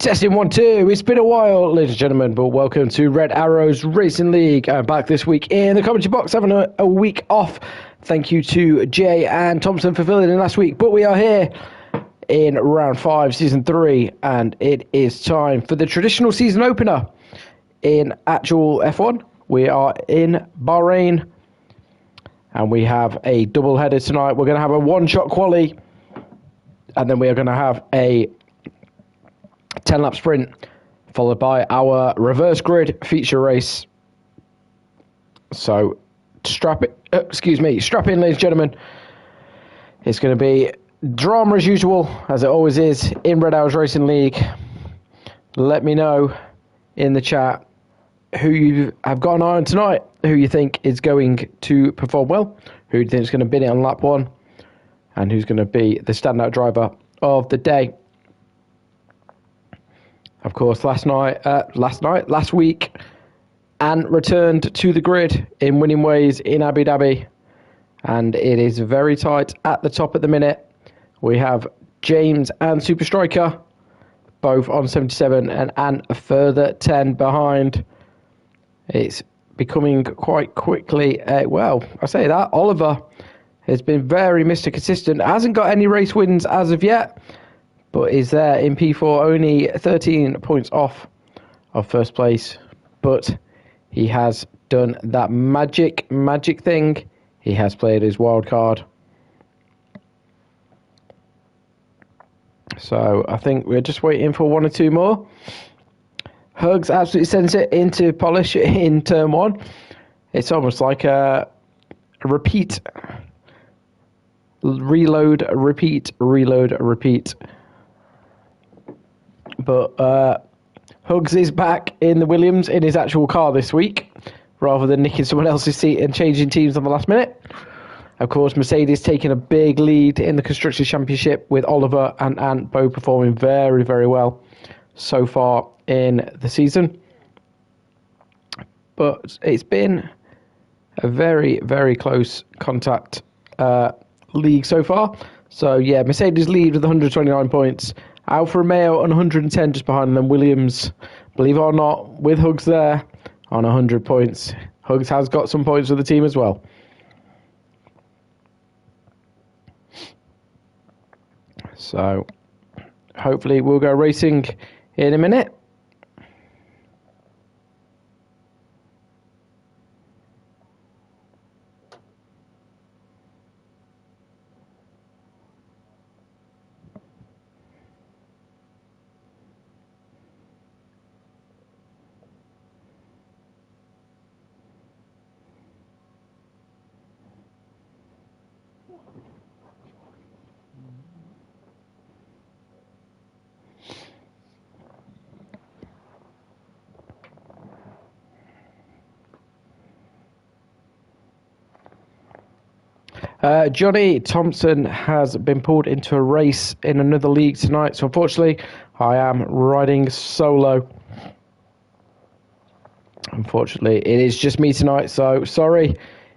Testing 1, 2. It's been a while, ladies and gentlemen, but welcome to Red Arrows Racing League. I'm back this week in the commentary box, having a week off. Thank you to Jay and Thompson for filling in last week, but we are here in round 5, season 3, and it is time for the traditional season opener in actual F1. We are in Bahrain, and we have a double header tonight. We're going to have a one-shot quali, and then we are going to have a 10-lap sprint, followed by our reverse grid feature race. So, strap in, ladies and gentlemen. It's going to be drama as usual, as it always is in Red Arrows Racing League. Let me know in the chat who you have got an eye on tonight, who you think is going to perform well, who you think is going to bin it on lap 1, and who's going to be the standout driver of the day. Of course, last week, Ant returned to the grid in winning ways in Abu Dhabi, and it is very tight at the top at the minute. We have James and Super Striker both on 77, and Ant a further 10 behind. It's becoming quite quickly, I say that, Oliver has been very Mr. Consistent, hasn't got any race wins as of yet, but is there in P4, only 13 points off of first place. But he has done that magic thing. He has played his wild card. So I think we're just waiting for one or two more. Hugs absolutely sends it into polish in turn 1. It's almost like a repeat. Reload, repeat. But Hugs is back in the Williams in his actual car this week, rather than nicking someone else's seat and changing teams on the last minute. Of course, Mercedes taking a big lead in the Constructors' Championship, with Oliver and Ant both performing very, very well so far in the season. But it's been a very, very close contact league so far. So, yeah, Mercedes lead with 129 points. Alfa Romeo on 110 just behind them. Williams, believe it or not, with Hugs there on 100 points. Hugs has got some points with the team as well. So, hopefully we'll go racing in a minute. Johnny Thompson has been pulled into a race in another league tonight, so unfortunately I am riding solo. Unfortunately, it is just me tonight, so sorry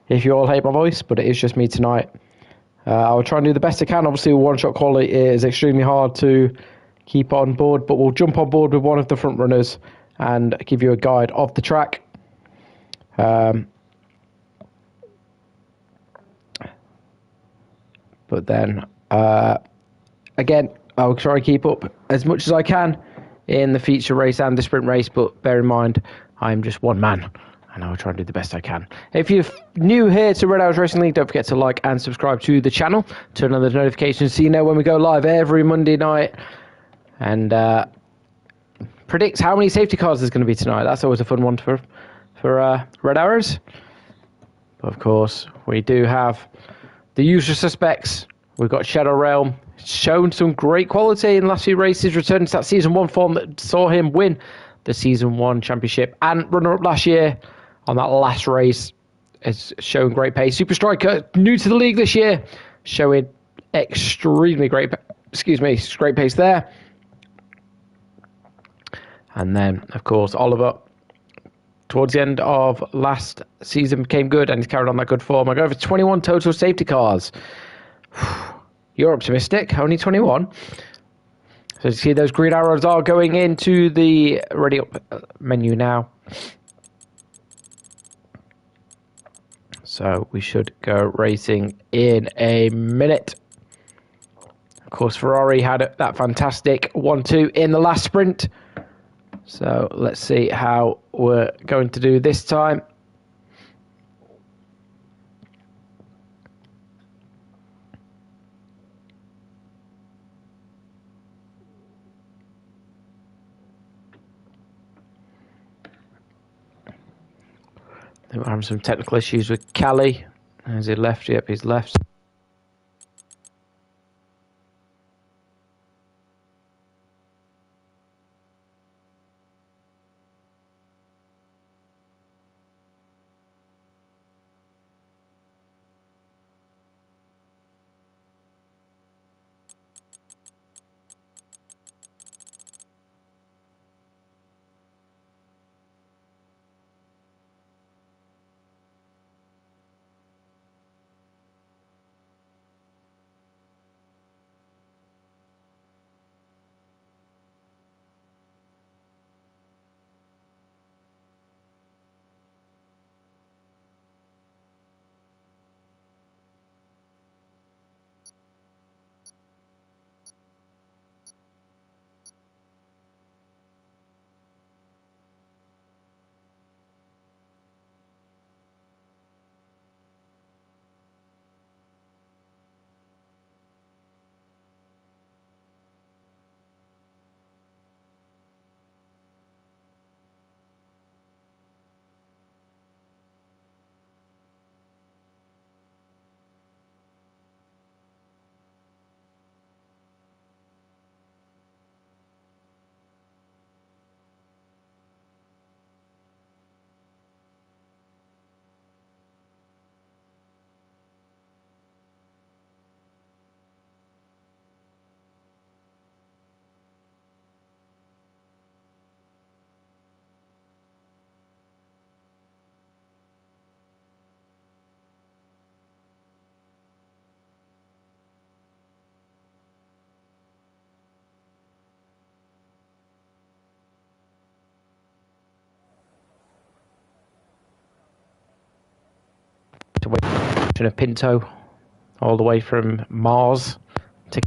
if you all hate my voice, but it is just me tonight. I'll try and do the best I can. Obviously, one-shot quality is extremely hard to keep on board, but we'll jump on board with one of the front runners and give you a guide of the track. But then, again, I'll try and keep up as much as I can in the feature race and the sprint race, but bear in mind, I'm just one man, and I'll try and do the best I can. If you're new here to Red Arrows Racing League, don't forget to like and subscribe to the channel, turn on the notifications so you know when we go live every Monday night, and predict how many safety cars there's going to be tonight. That's always a fun one for Red Arrows. But of course, we do have the usual suspects. We've got Shadow Realm, shown some great quality in the last few races, returning to that Season 1 form that saw him win the Season 1 championship and runner-up last year on that last race. Has shown great pace. Super Striker, new to the league this year, showing extremely great pace there. And then, of course, Oliver, towards the end of last season, became good and he's carried on that good form. I go over 21 total safety cars. You're optimistic, only 21. So you see those green arrows are going into the ready up menu now. So we should go racing in a minute. Of course, Ferrari had that fantastic 1-2 in the last sprint. So let's see how we're going to do this time. We're having some technical issues with Callie. Has he left? Yep, he's left. To wait in a Pinto all the way from Mars to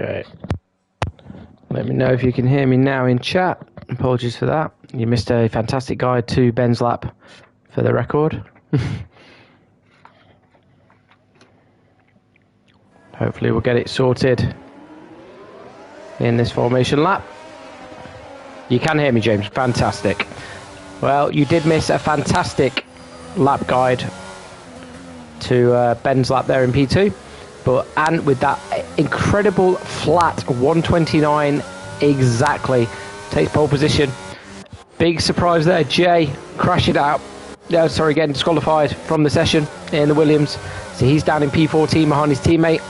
Okay. Let me know if you can hear me now in chat. Apologies for that. You missed a fantastic guide to Ben's lap for the record. Hopefully we'll get it sorted in this formation lap. You can hear me, James. Fantastic. Well, you did miss a fantastic lap guide to Ben's lap there in P2. But Ant with that incredible flat 129 exactly takes pole position. Big surprise there. Jay crashing out. Sorry, getting disqualified from the session in the Williams. So he's down in P14 behind his teammate.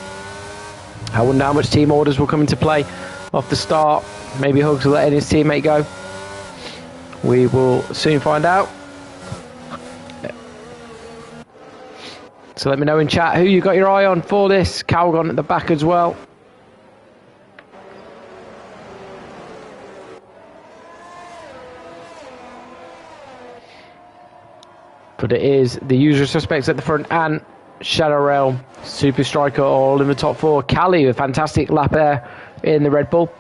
I wonder how much team orders will come into play off the start. Maybe Hugs will let his teammate go. We will soon find out. So let me know in chat who you got your eye on for this. Calgon at the back as well. But it is the usual suspects at the front and Shadow Realm, Super Striker all in the top four. Cali, a fantastic lap there in the Red Bull.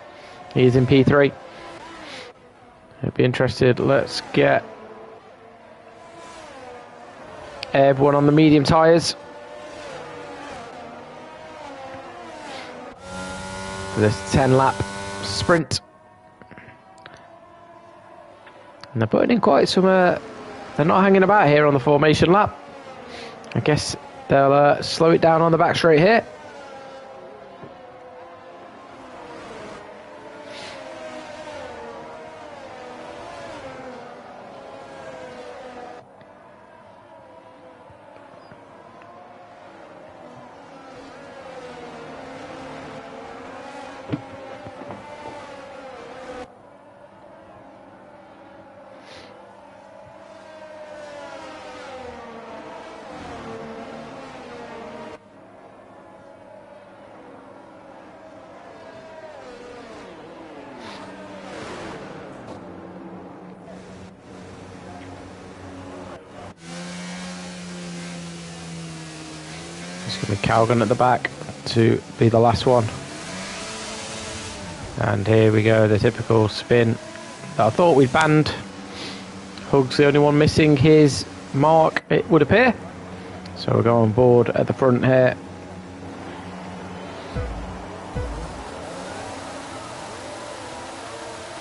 He's in P3. I'd be interested. Let's get everyone on the medium tyres. This 10-lap sprint. And they're putting in quite some... they're not hanging about here on the formation lap. I guess they'll slow it down on the back straight here. It's going to be Calgon at the back to be the last one. And here we go, the typical spin that I thought we'd banned. Hug's the only one missing his mark, it would appear. So we'll go on board at the front here.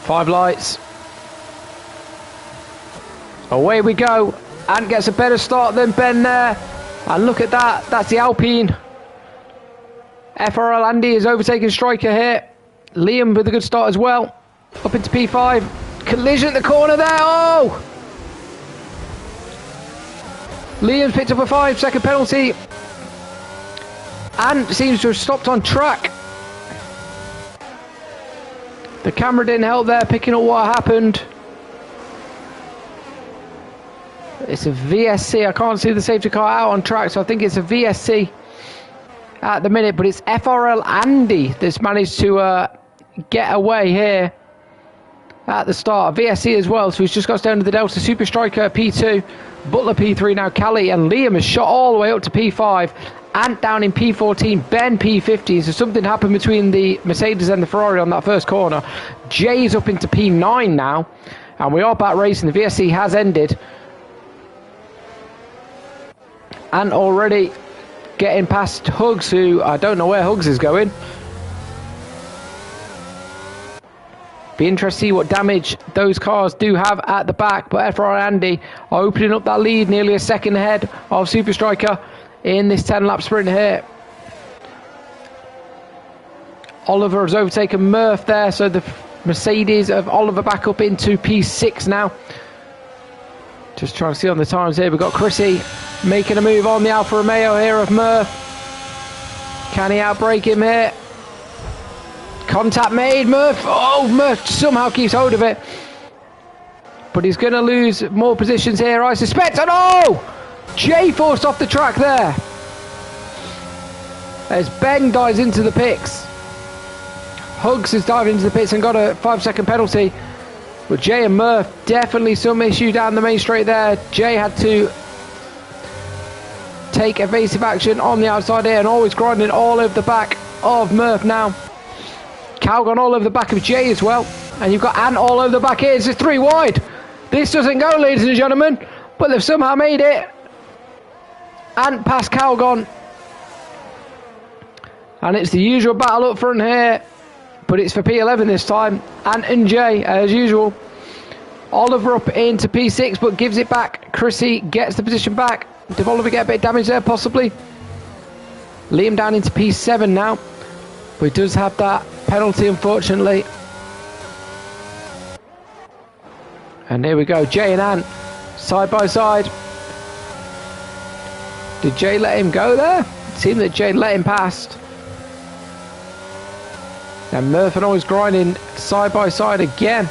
Five lights. Away we go. Ant gets a better start than Ben there. And look at that. That's the Alpine. FRL Andy is overtaking Striker here. Liam with a good start as well. Up into P5. Collision at the corner there. Oh! Liam's picked up a 5-second penalty. Ant seems to have stopped on track. The camera didn't help there, picking up what happened. It's a VSC. I can't see the safety car out on track, so I think it's a VSC at the minute. But it's FRL Andy that's managed to get away here at the start. VSC as well, so he's just got down to the Delta. Super Striker P2, Butler P3 now. Cali and Liam has shot all the way up to P5. Ant down in P14, Ben P15. So something happened between the Mercedes and the Ferrari on that first corner. Jay's up into P9 now, and we are back racing. The VSC has ended. And already getting past Hugs, who I don't know where Hugs is going. Be interested to see what damage those cars do have at the back. But FR Andy are opening up that lead, nearly a second ahead of Super Striker in this 10-lap sprint here. Oliver has overtaken Murph there, so the Mercedes of Oliver back up into P6 now. Just trying to see on the times here. We've got Chrissy making a move on the Alfa Romeo here of Murph. Can he outbrake him here? Contact made, Murph. Oh, Murph somehow keeps hold of it. But he's going to lose more positions here, I suspect. And oh! Jay forced off the track there. As Ben dives into the pits. Hugs has dived into the pits and got a 5-second penalty. But Jay and Murph, definitely some issue down the main straight there. Jay had to take evasive action on the outside here and always grinding all over the back of Murph now. Calgon all over the back of Jay as well. And you've got Ant all over the back here. It's just 3 wide. This doesn't go, ladies and gentlemen. But they've somehow made it. Ant past Calgon. And it's the usual battle up front here. But it's for P11 this time. Ant and Jay, as usual. Oliver up into P6, but gives it back. Chrissy gets the position back. Did Oliver get a bit of damage there, possibly? Liam down into P7 now. But he does have that penalty, unfortunately. And here we go. Jay and Ant, side by side. Did Jay let him go there? It seemed that Jay let him past. And Murph and always grinding side by side again.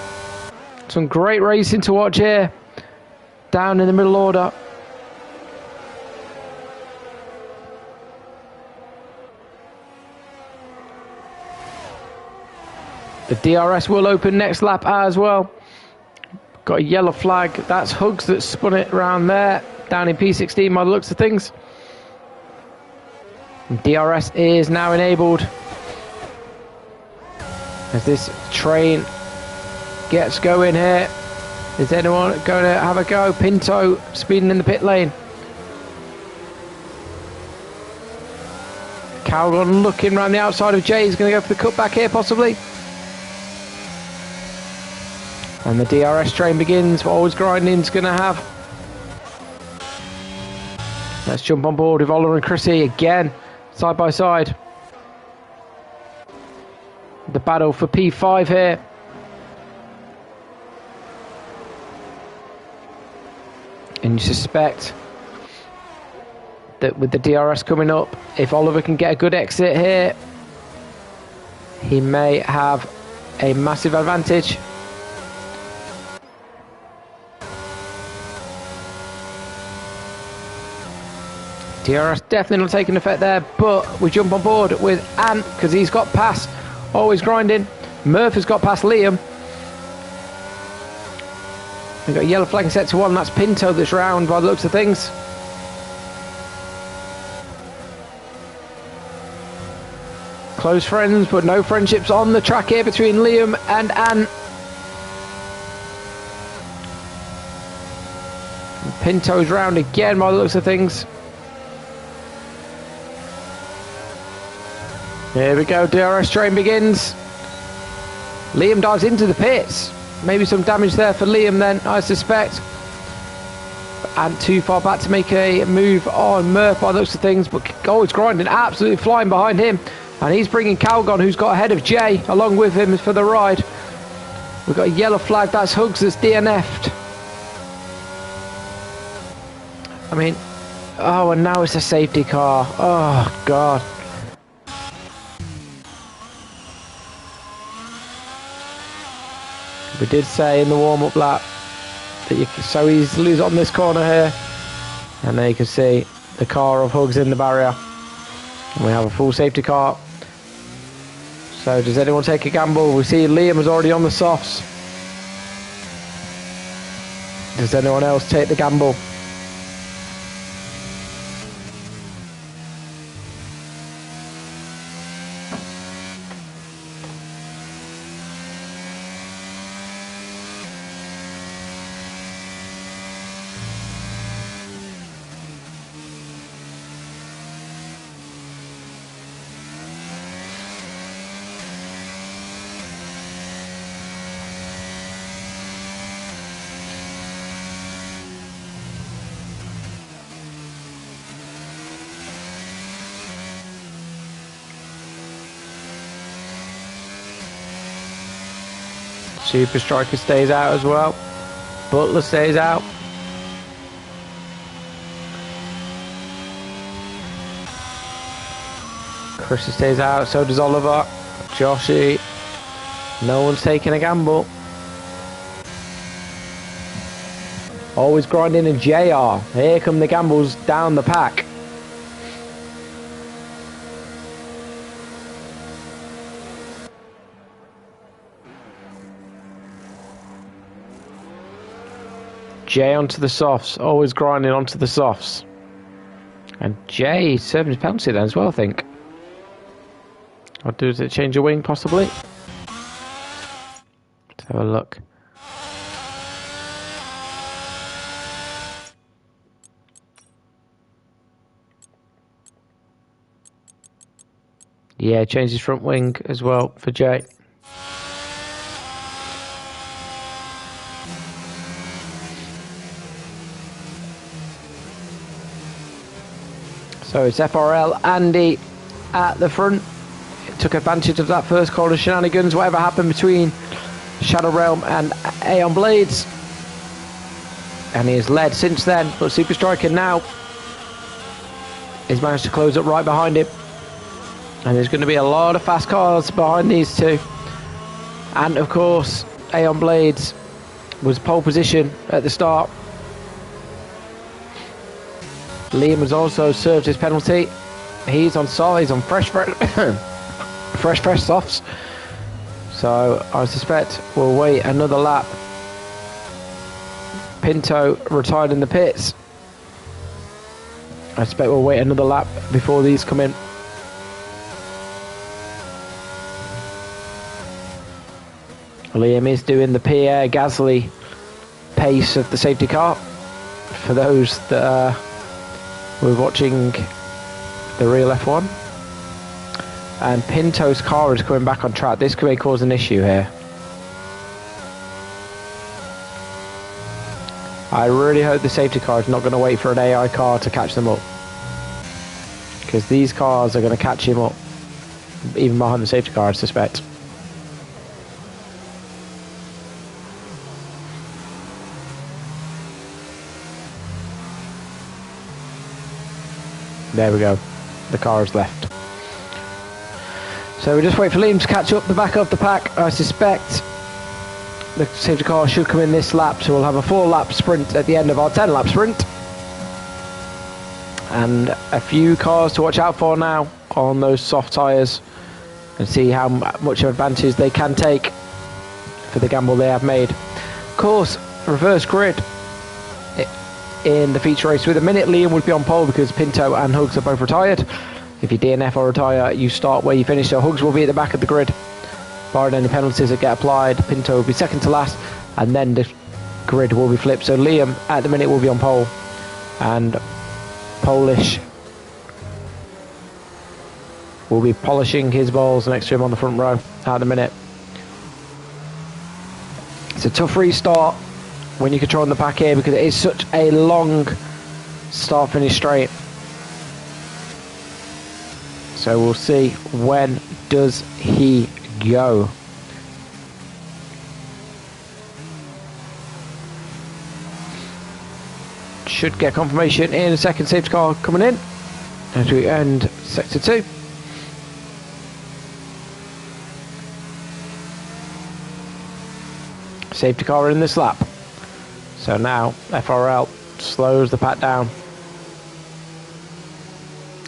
Some great racing to watch here. Down in the middle order. The DRS will open next lap as well. Got a yellow flag. That's Hugs that spun it around there. Down in P16 by the looks of things. And DRS is now enabled. As this train gets going here. Is anyone going to have a go? Pinto speeding in the pit lane. Calgon looking around the outside of Jay. He's going to go for the cutback here possibly. And the DRS train begins. Always grinding's going to have. Let's jump on board with Oliver and Chrissy again. Side by side. The battle for P5 here. And you suspect that with the DRS coming up, if Oliver can get a good exit here, he may have a massive advantage. DRS definitely not taking effect there, but we jump on board with Ant because he's got past. Always grinding. Murph has got past Liam. We've got a yellow flag set to 1. That's Pinto that's round by the looks of things. Close friends, but no friendships on the track here between Liam and Ant. Pinto's round again by the looks of things. Here we go, DRS train begins. Liam dives into the pits. Maybe some damage there for Liam then, I suspect. And too far back to make a move on Murph by the looks of things. But always grinding, absolutely flying behind him. And he's bringing Calgon, who's got ahead of Jay, along with him for the ride. We've got a yellow flag, that's Hugs that's DNF'd. I mean, oh, and now it's a safety car. Oh, God. We did say in the warm-up lap that you can so easily lose on this corner here. And there you can see the car of Hugs in the barrier. And we have a full safety car. So does anyone take a gamble? We see Liam is already on the softs. Does anyone else take the gamble? Super Striker stays out as well. Butler stays out. Chris stays out, so does Oliver. Joshy. No one's taking a gamble. Always grinding in JR. Here come the gambles down the pack. Jay onto the softs, always grinding onto the softs. And Jay serving his penalty then as well, I think. Or does it change a wing, possibly? Have a look. Yeah, changed his front wing as well for Jay. So it's FRL Andy at the front. Took advantage of that first corner shenanigans, whatever happened between Shadow Realm and Aeon Blades. And he has led since then, but Super Striker now has managed to close up right behind him. And there's going to be a lot of fast cars behind these two. And of course, Aeon Blades was pole position at the start. Liam has also served his penalty. He's on salt, he's on fresh softs. So I suspect we'll wait another lap. Pinto retired in the pits. I suspect we'll wait another lap before these come in. Liam is doing the Pierre Gasly pace of the safety car. For those that were watching the real F1. And Pinto's car is coming back on track. This could cause an issue here. I really hope the safety car is not going to wait for an AI car to catch them up. Because these cars are going to catch him up. Even behind the safety car, I suspect. There we go. The car has left. So we just wait for Liam to catch up the back of the pack. I suspect the safety car should come in this lap, so we'll have a 4-lap sprint at the end of our 10-lap sprint. And a few cars to watch out for now on those soft tyres and see how much of advantage they can take for the gamble they have made. Of course, reverse grid in the feature race. With a minute, Liam would be on pole because Pinto and Hugs are both retired. If you DNF or retire, you start where you finish, so Hugs will be at the back of the grid. Barring any penalties that get applied, Pinto will be second to last, and then the grid will be flipped. So Liam, at the minute, will be on pole, and Polish will be polishing his balls next to him on the front row at the minute. It's a tough restart when you're controlling the pack here because it is such a long start-finish straight. So we'll see, when does he go? Should get confirmation in a second. Safety car coming in as we end sector 2. Safety car in this lap. So now FRL slows the pack down.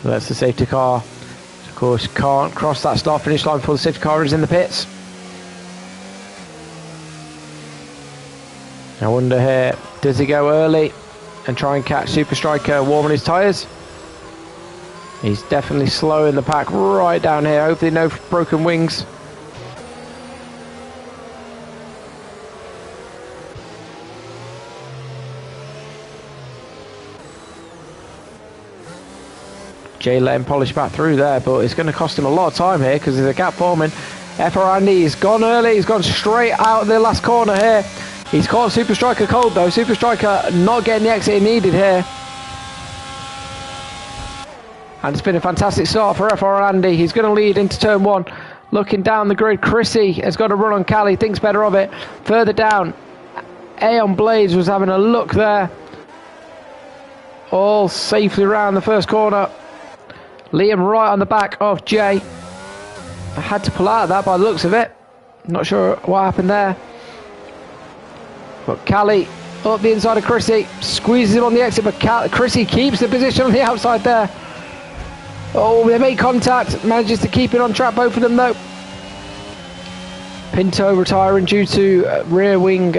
That's the safety car. Of course, can't cross that start finish line before the safety car is in the pits. I wonder here, does he go early and try and catch Super Striker warming his tyres? He's definitely slowing the pack right down here. Hopefully no broken wings. Jay let him polish back through there, but it's going to cost him a lot of time here because there's a gap forming. Andy's gone early. He's gone straight out the last corner here. He's caught Super Striker cold though. Super Striker not getting the exit he needed here. And it's been a fantastic start for Andy. He's going to lead into turn 1. Looking down the grid, Chrissy has got a run on Cali. Thinks better of it. Further down, Aeon Blades was having a look there. All safely around the first corner. Liam right on the back of Jay. I had to pull out of that by the looks of it. Not sure what happened there. But Cali up the inside of Chrissy. Squeezes him on the exit, but Chrissy keeps the position on the outside there. Oh, they make contact. Manages to keep it on track, both of them though. Pinto retiring due to rear wing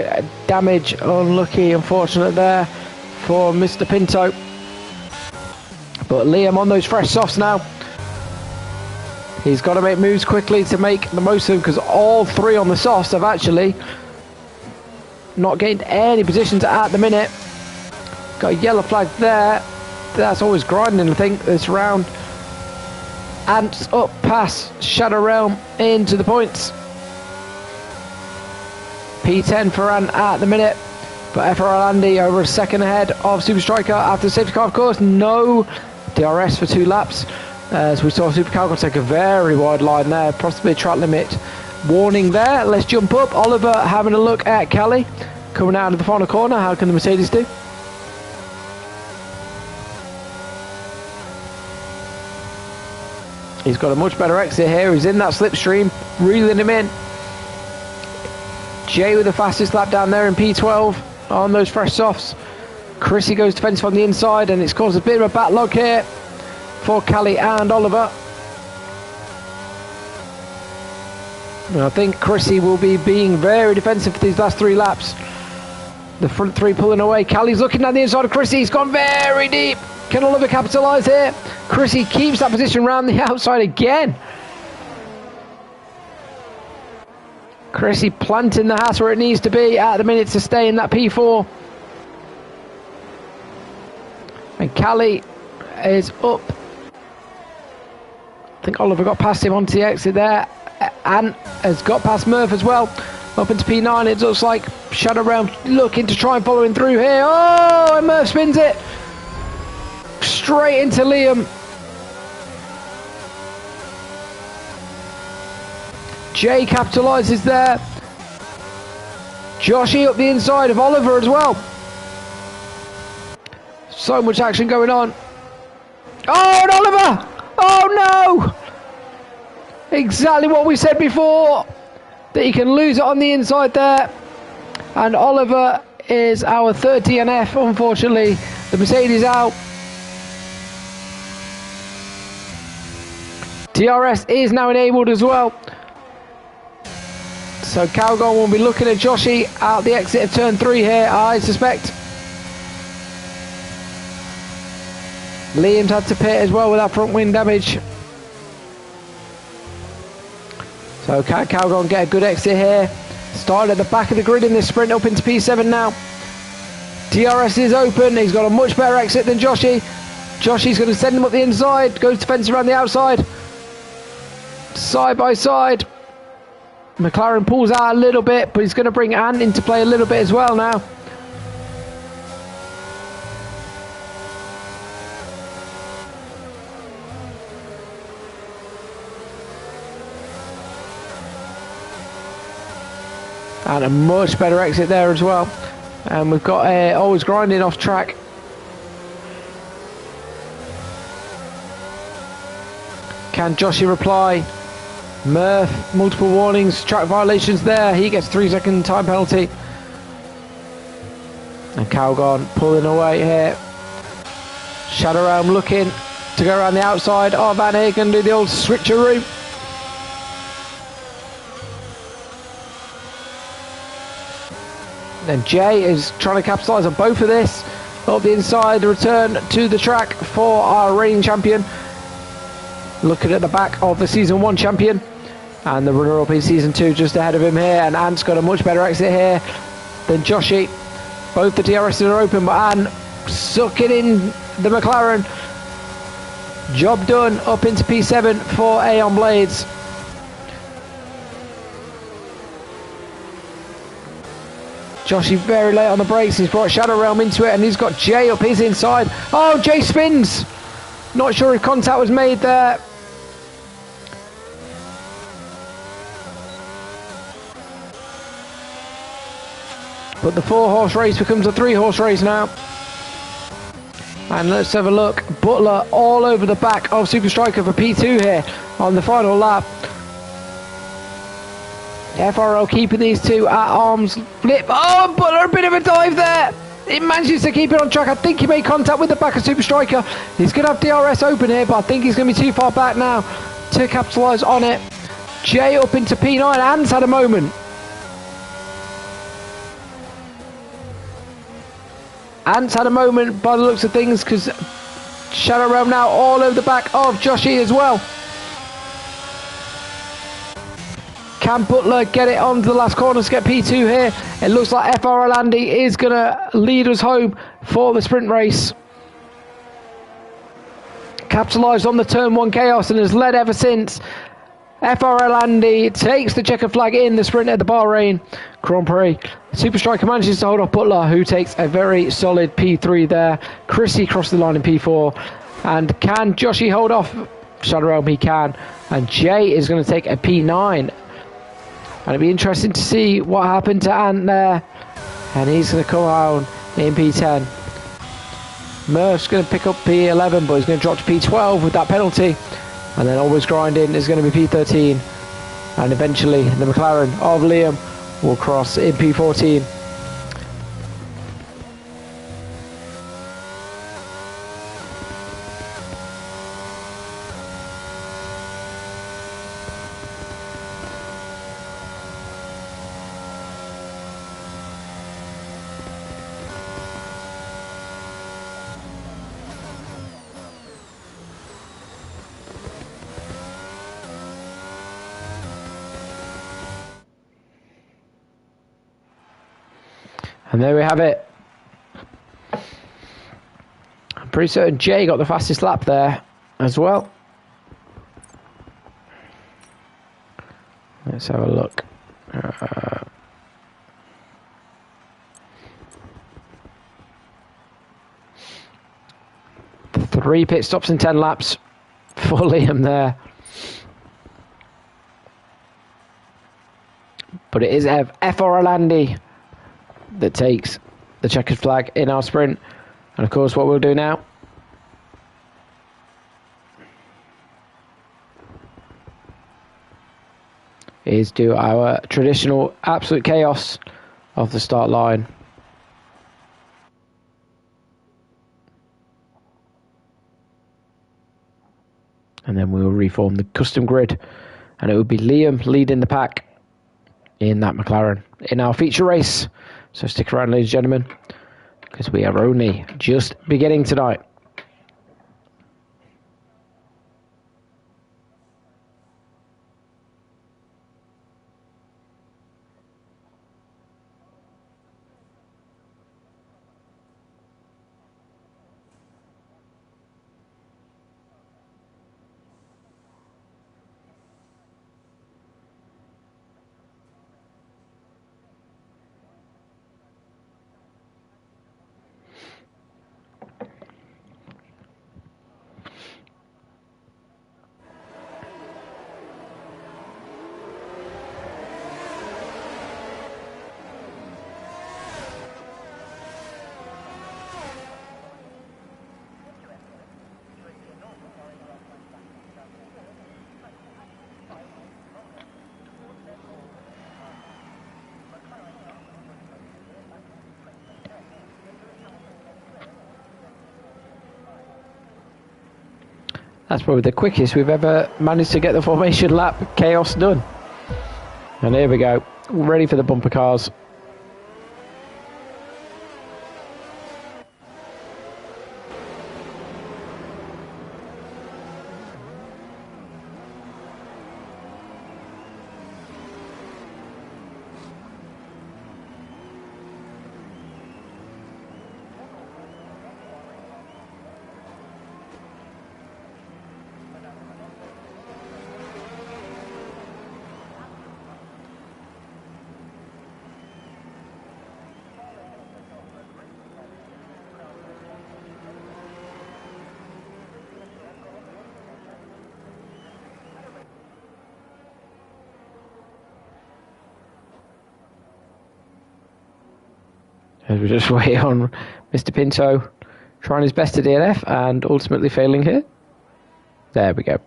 damage. Unlucky, unfortunate there for Mr. Pinto. But Liam on those fresh softs now. He's got to make moves quickly to make the most of them because all 3 on the softs have actually not gained any positions at the minute. Got a yellow flag there. That's always grinding, I think, this round. Ants up past Shadow Realm into the points. P10 for Ant at the minute. But FRL Andy over a second ahead of Super Striker after the safety car, of course. No DRS for 2 laps. As we saw Super Calgon take a very wide line there, possibly a track limit warning there. Let's jump up. Oliver having a look at Kelly coming out of the final corner. How can the Mercedes do? He's got a much better exit here. He's in that slipstream, reeling him in. Jay with the fastest lap down there in P12 on those fresh softs. Chrissy goes defensive on the inside, and it's caused a bit of a backlog here for Callie and Oliver. And I think Chrissy will be being very defensive for these last 3 laps. The front 3 pulling away. Callie's looking down the inside of Chrissy. He's gone very deep. Can Oliver capitalise here? Chrissy keeps that position round the outside again. Chrissy planting the hat where it needs to be at the minute to stay in that P4. And Callie is up. I think Oliver got past him onto the exit there. And has got past Murph as well. Up into P9. It looks like Shadow Realm looking to try and follow him through here. Oh, and Murph spins it. Straight into Liam. Jay capitalises there. Joshy up the inside of Oliver as well. So much action going on. Oh, and Oliver! Oh no! Exactly what we said before. That he can lose it on the inside there. And Oliver is our third DNF, unfortunately. The Mercedes out. DRS is now enabled as well. So Calgon will be looking at Joshy out the exit of turn 3 here, I suspect. Liam's had to pit as well with that front wing damage. So can Calgon get a good exit here? Started at the back of the grid in this sprint up into P7 now. DRS is open. He's got a much better exit than Joshy. Joshy's going to send him up the inside. Goes defensive around the outside. Side by side. McLaren pulls out a little bit, but he's going to bring Ant into play a little bit as well now. And a much better exit there as well. And we've got always grinding off track. Can Joshy reply? Murph, multiple warnings, track violations there. He gets 3-second time penalty. And Calgon pulling away here. Shadow Realm looking to go around the outside. Oh, Van Hagen do the old switcheroo. Then Jay is trying to capitalise on both of this. Up the inside, the return to the track for our reigning champion. Looking at the back of the Season 1 champion. And the runner-up in Season 2 just ahead of him here. And Ant's got a much better exit here than Joshy. Both the DRSs are open, but Ant sucking in the McLaren. Job done up into P7 for Aeon Blades. Joshy very late on the brakes. He's brought Shadow Realm into it, and he's got Jay up his inside. Oh, Jay spins. Not sure if contact was made there. But the 4-horse race becomes a 3-horse race now. And let's have a look. Butler all over the back of Super Striker for P2 here on the final lap. FRL keeping these two at arm's flip. Oh, Butler, a bit of a dive there. He manages to keep it on track. I think he made contact with the back of Super Striker. He's going to have DRS open here, but I think he's going to be too far back now to capitalise on it. Jay up into P9. Ant's had a moment. Ant's had a moment by the looks of things, because Shadow Realm now all over the back of Joshy as well. Can Butler get it onto the last corner to get P2 here? It looks like FR Orlandi is going to lead us home for the sprint race. Capitalised on the turn 1 chaos and has led ever since. FR Orlandi takes the checkered flag in the sprint at the Bahrain Grand Prix. Super Striker manages to hold off Butler, who takes a very solid P3 there. Chrissy crossed the line in P4. And can Joshi hold off Shadow Realm? He can. And Jay is going to take a P9. And it'll be interesting to see what happened to Ant there. And he's going to come out in P10. Murph's going to pick up P11, but he's going to drop to P12 with that penalty. And then always grinding is going to be P13. And eventually the McLaren of Liam will cross in P14. And there we have it. I'm pretty certain Jay got the fastest lap there as well. Let's have a look. 3 pit stops in 10 laps for Liam there. But it is FR Orlandi that takes the checkered flag in our sprint. And of course what we'll do now is do our traditional absolute chaos of the start line. And then we'll reform the custom grid, and it will be Liam leading the pack in that McLaren in our feature race. So stick around, ladies and gentlemen, because we are only just beginning tonight. That's probably the quickest we've ever managed to get the formation lap chaos done. And here we go, ready for the bumper cars. As we just wait on Mr. Pinto trying his best to DNF and ultimately failing here. There we go.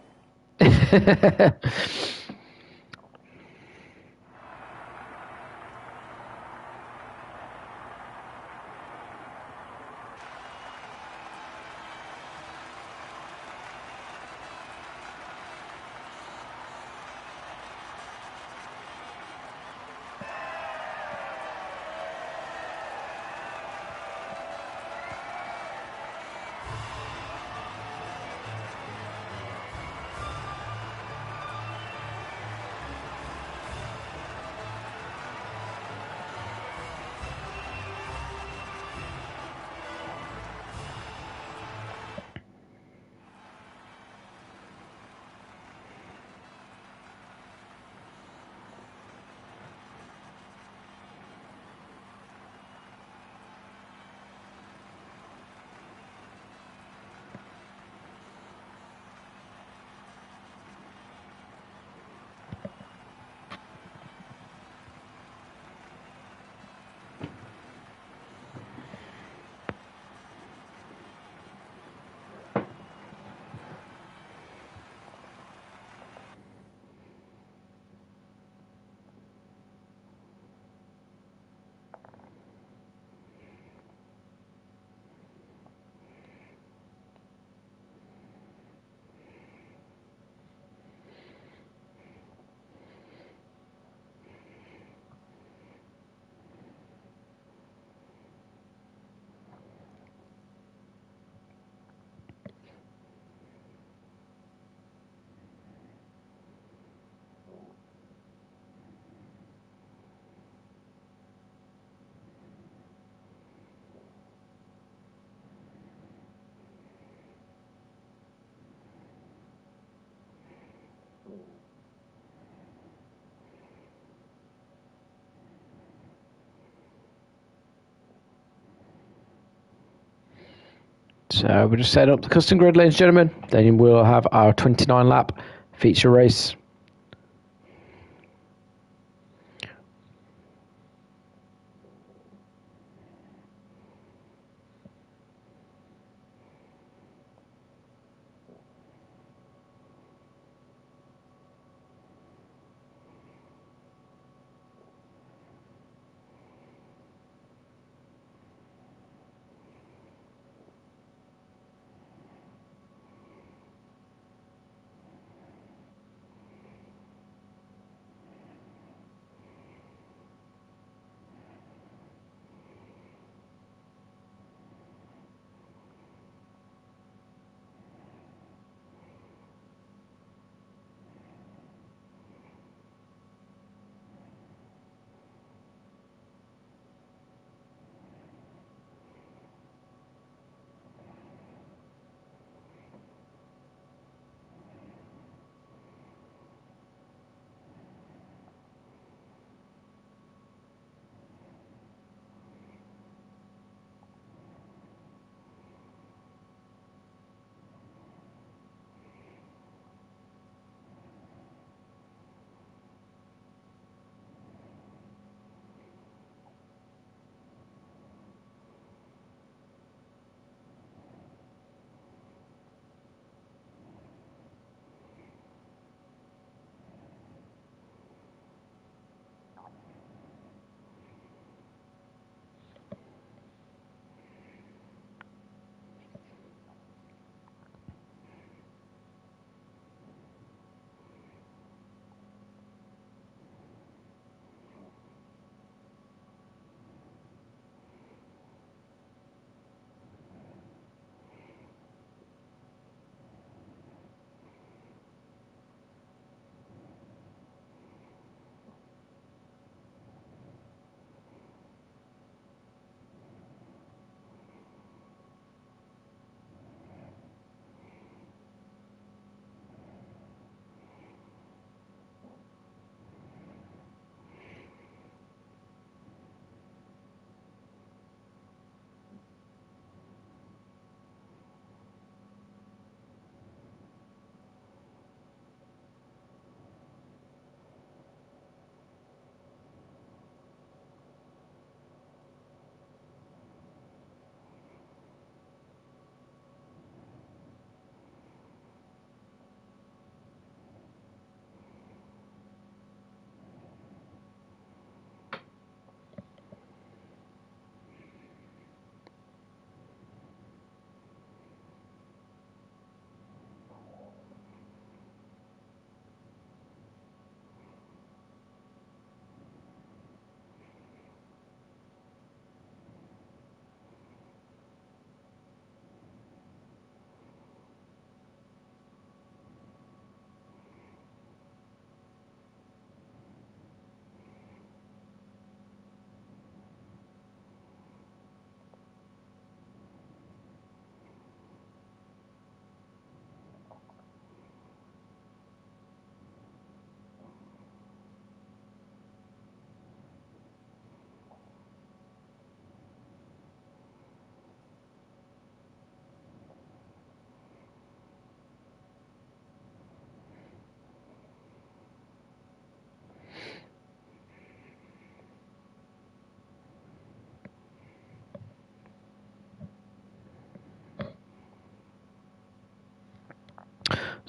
So we'll just set up the custom grid, ladies and gentlemen. Then we'll have our 29 lap feature race.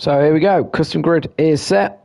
So here we go. Custom grid is set.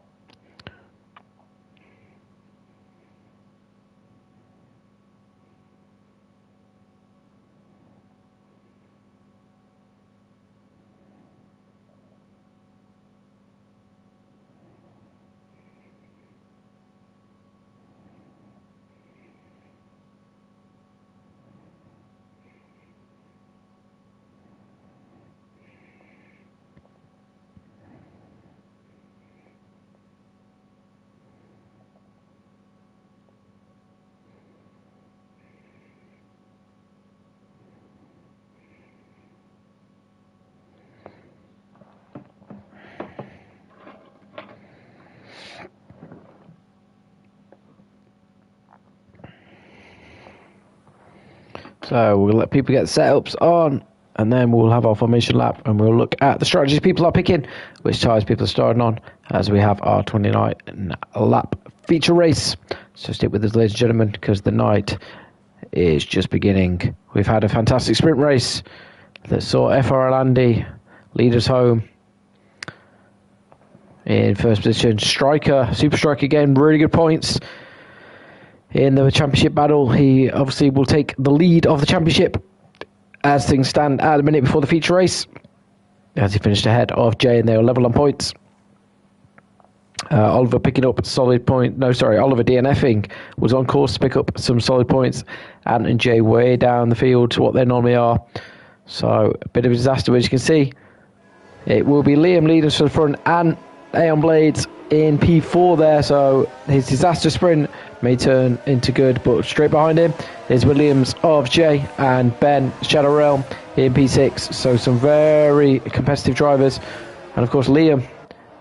So we'll let people get setups on and then we'll have our formation lap and we'll look at the strategies people are picking, which tyres people are starting on, as we have our 29 lap feature race. So stick with us, ladies and gentlemen, because the night is just beginning. We've had a fantastic sprint race that saw FRL Andy lead us home in first position. Striker, Super Striker again, really good points in the championship battle. He obviously will take the lead of the championship as things stand at a minute before the feature race, as he finished ahead of Jay, and they were level on points. Oliver picking up solid point. No, sorry, Oliver DNFing was on course to pick up some solid points. Ant and Jay way down the field to what they normally are. So a bit of a disaster, as you can see. It will be Liam leading us to the front and Aeon Blades in P4 there. So his disaster sprint may turn into good, but straight behind him is Williams of Jay and Ben Shadow Realm in P6. So some very competitive drivers, and of course Liam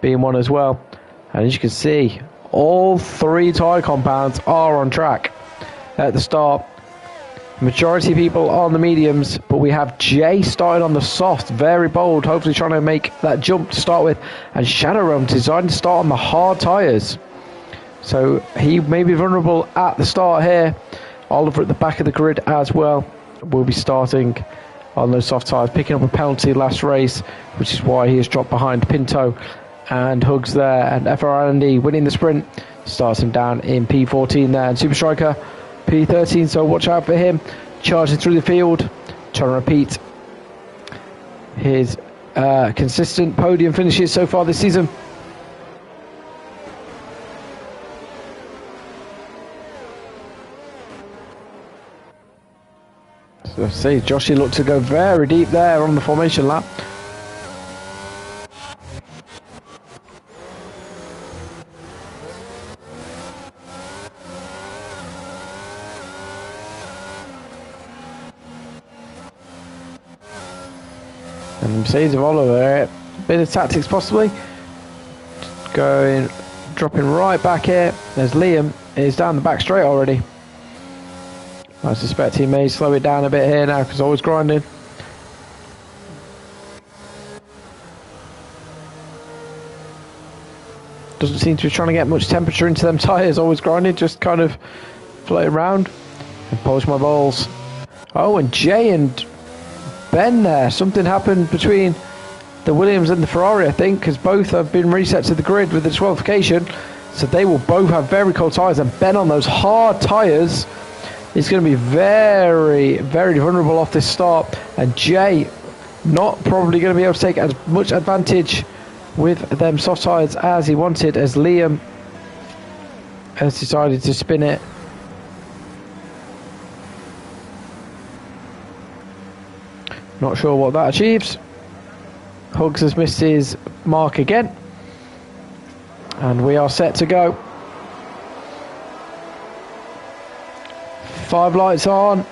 being one as well. And as you can see, all three tyre compounds are on track at the start. Majority of people on the mediums, but we have Jay starting on the soft, very bold, hopefully trying to make that jump to start with. And Shadow Realm designed to start on the hard tyres, so he may be vulnerable at the start here. Oliver at the back of the grid as well will be starting on those soft tyres, picking up a penalty last race, which is why he has dropped behind Pinto and Hugs there. And FR Andy winning the sprint starts him down in P14 there, and Super Striker P13, so watch out for him charging through the field, trying to repeat his consistent podium finishes so far this season. So see, Joshy looked to go very deep there on the formation lap. And Mercedes of Oliver, a bit of tactics possibly. Dropping right back here. There's Liam, he's down the back straight already. I suspect he may slow it down a bit here now because always grinding. Doesn't seem to be trying to get much temperature into them tyres, always grinding, just kind of floating around. And polish my balls. Oh, and Jay and Ben there. Something happened between the Williams and the Ferrari, I think, because both have been reset to the grid with the disqualification. So they will both have very cold tyres, and Ben on those hard tyres is going to be very, very vulnerable off this start. And Jay not probably going to be able to take as much advantage with them soft tyres as he wanted, as Liam has decided to spin it. Not sure what that achieves. Hugs has missed his mark again. And we are set to go. 5 lights on.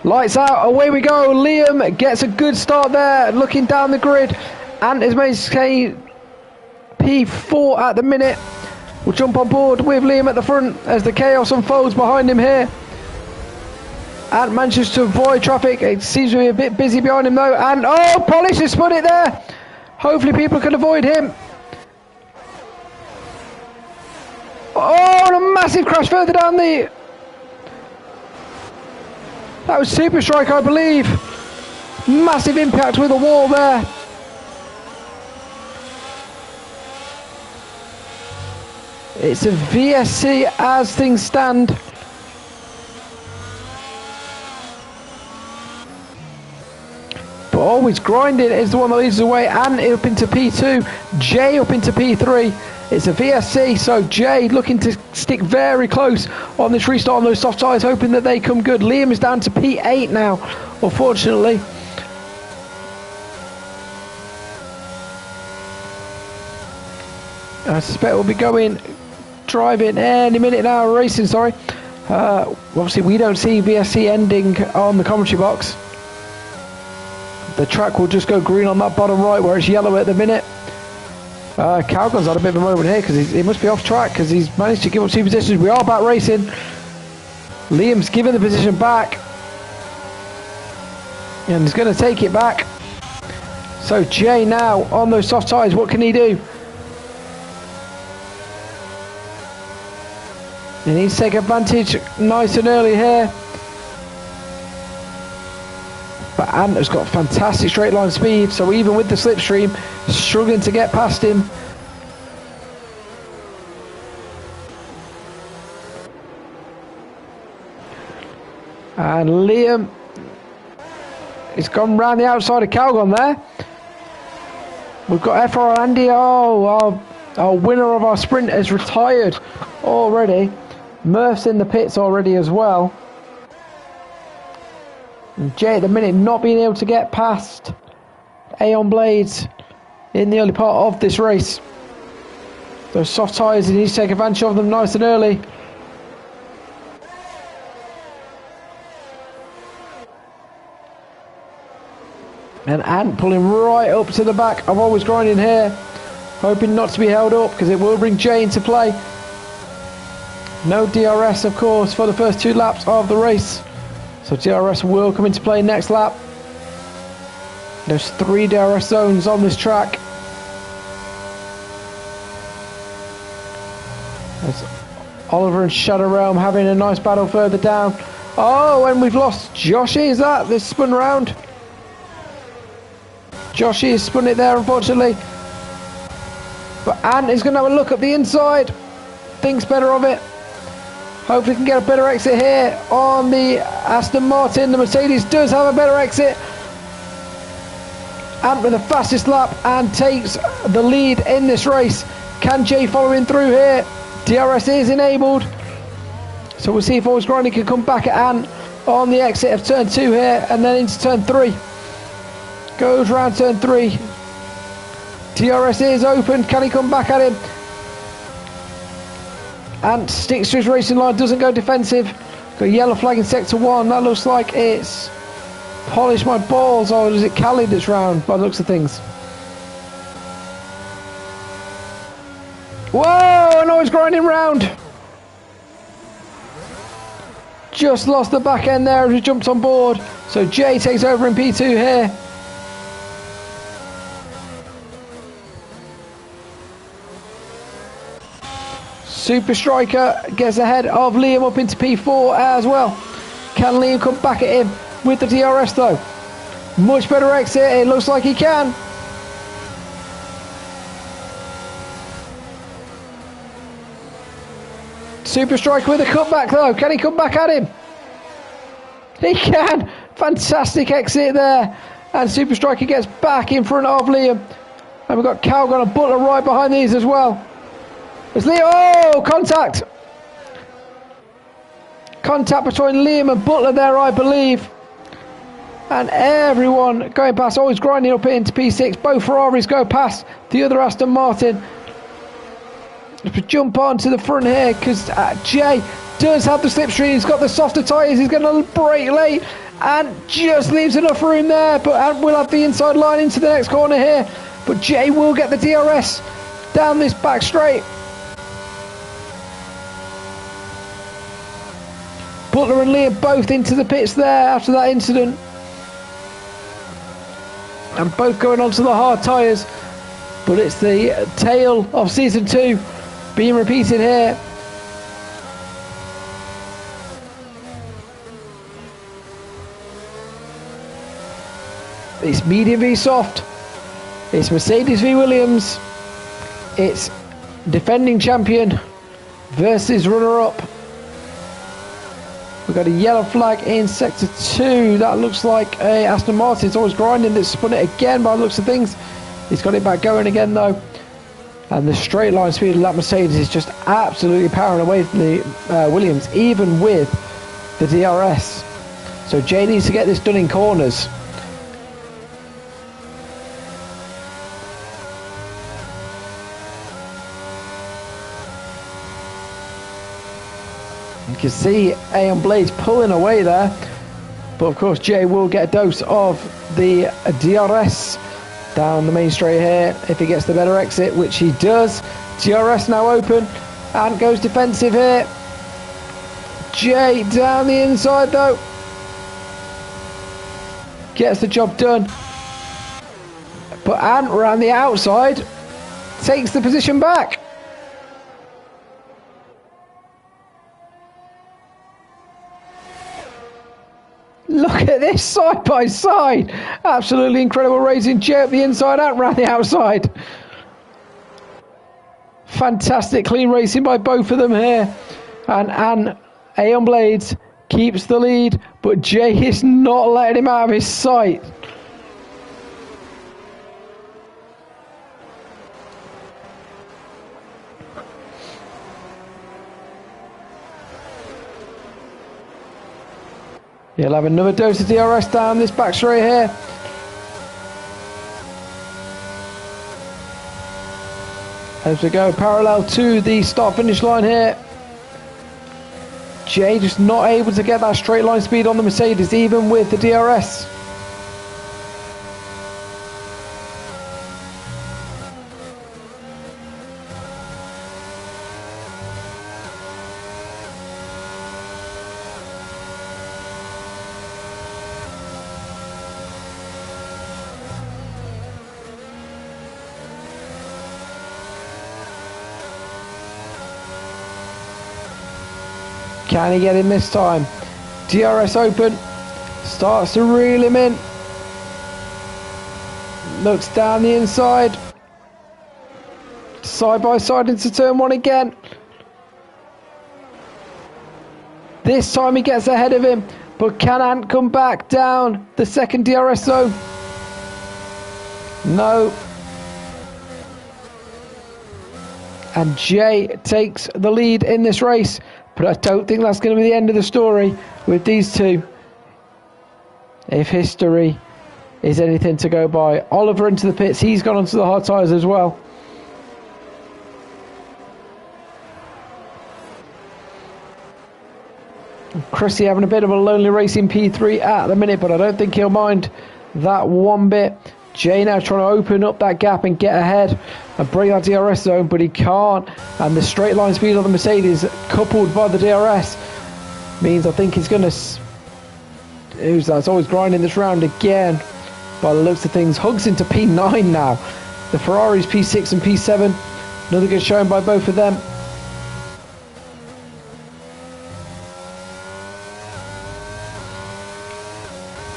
Lights out. Away we go. Liam gets a good start there. Looking down the grid. And is maintained P4 at the minute. We'll jump on board with Liam at the front as the chaos unfolds behind him here. And manages to avoid traffic. It seems to be a bit busy behind him though. And oh, Polish has spun it there. Hopefully people can avoid him. Oh, and a massive crash further down the... That was Super Strike, I believe. Massive impact with a wall there. It's a VSC as things stand. But always grinding is the one that leads us away, and up into P2. Jay up into P3. It's a VSC, so Jay looking to stick very close on this restart on those soft tyres, hoping that they come good. Liam is down to P8 now, unfortunately. I suspect we'll be driving any minute now, racing, sorry. Obviously we don't see VSC ending on the commentary box. The track will just go green on that bottom right where it's yellow at the minute. Calgon's had a bit of a moment here because he must be off track because he's managed to give up 2 positions. We are back racing. Liam's giving the position back. And he's going to take it back. So Jay now on those soft tyres, what can he do? He needs to take advantage nice and early here. But Ant has got fantastic straight line speed, so even with the slipstream, struggling to get past him. And Liam, he's gone round the outside of Calgon there. We've got FR Andy. Oh, our winner of our sprint has retired already. Murph's in the pits already as well. And Jay at the minute not being able to get past Aeon Blades in the early part of this race. Those soft tyres, he needs to take advantage of them nice and early. And Ant pulling right up to the back. I'm always grinding here, hoping not to be held up because it will bring Jay into play. No DRS, of course, for the first 2 laps of the race. So DRS will come into play next lap. There's 3 DRS zones on this track. There's Oliver and Shadow Realm having a nice battle further down. Oh, and we've lost Joshy, is that? This spun round. Joshy has spun it there, unfortunately. But Ant is going to have a look at the inside. Thinks better of it. Hopefully can get a better exit here on the Aston Martin. The Mercedes does have a better exit. Ant with the fastest lap and takes the lead in this race. Can Jay follow in through here? DRS is enabled. So we'll see if Always Grinding can come back at Ant on the exit of turn 2 here and then into turn 3. Goes round turn 3. DRS is open. Can he come back at him? Ant sticks to his racing line, doesn't go defensive. Got a yellow flag in sector 1. That looks like it's Polish My Balls, or is it Cali that's round by the looks of things? Whoa, and Always Grinding round. Just lost the back end there as he jumped on board. So Jay takes over in P2 here. Super Striker gets ahead of Liam up into P4 as well. Can Liam come back at him with the DRS though? Much better exit, it looks like he can. Super Striker with a cutback though. Can he come back at him? He can. Fantastic exit there. And Super Striker gets back in front of Liam. And we've got Calgon and Butler right behind these as well. It's Liam. Oh, contact. Contact between Liam and Butler there, I believe. And everyone going past, Always Grinding up into P6. Both Ferraris go past the other Aston Martin. Let's jump on to the front here because Jay does have the slipstream. He's got the softer tyres. He's going to brake late and just leaves enough room there. But we'll have the inside line into the next corner here. But Jay will get the DRS down this back straight. Butler and Liam both into the pits there after that incident. And both going onto the hard tyres. But it's the tale of Season 2 being repeated here. It's medium v soft. It's Mercedes v Williams. It's defending champion versus runner-up. We've got a yellow flag in sector 2. That looks like a Aston Martin. It's Always Grinding that spun it again by the looks of things. He's got it back going again though. And the straight line speed of that Mercedes is just absolutely powering away from the Williams, even with the DRS. So Jay needs to get this done in corners. You can see Aeon Blades pulling away there. But of course Jay will get a dose of the DRS down the main straight here if he gets the better exit, which he does. DRS now open and goes defensive here. Jay down the inside though. gets the job done. But Ant around the outside takes the position back. Look at this side by side. Absolutely incredible racing. Jay up the inside, Ant around the outside. Fantastic clean racing by both of them here. And Aeon Blades keeps the lead, but Jay is not letting him out of his sight. He'll have another dose of DRS down this back straight here. As we go parallel to the start finish line here. Jay just not able to get that straight line speed on the Mercedes, even with the DRS. Can he get in this time? DRS open. Starts to reel him in. Looks down the inside. Side by side into turn one again. This time he gets ahead of him. But can Ant come back down the second DRS zone? No. And Jay takes the lead in this race. But I don't think that's going to be the end of the story with these two. If history is anything to go by. Oliver into the pits. He's gone onto the hard tyres as well. Chrissy having a bit of a lonely race in P3 at the minute, but I don't think he'll mind that one bit. Jay now trying to open up that gap and get ahead and break that DRS zone, but he can't. And the straight line speed of the Mercedes, coupled by the DRS, means I think he's going to... Who's that? It's always grinding this round again. By the looks of things, Hugs into P9 now. The Ferraris P6 and P7. Another good showing by both of them.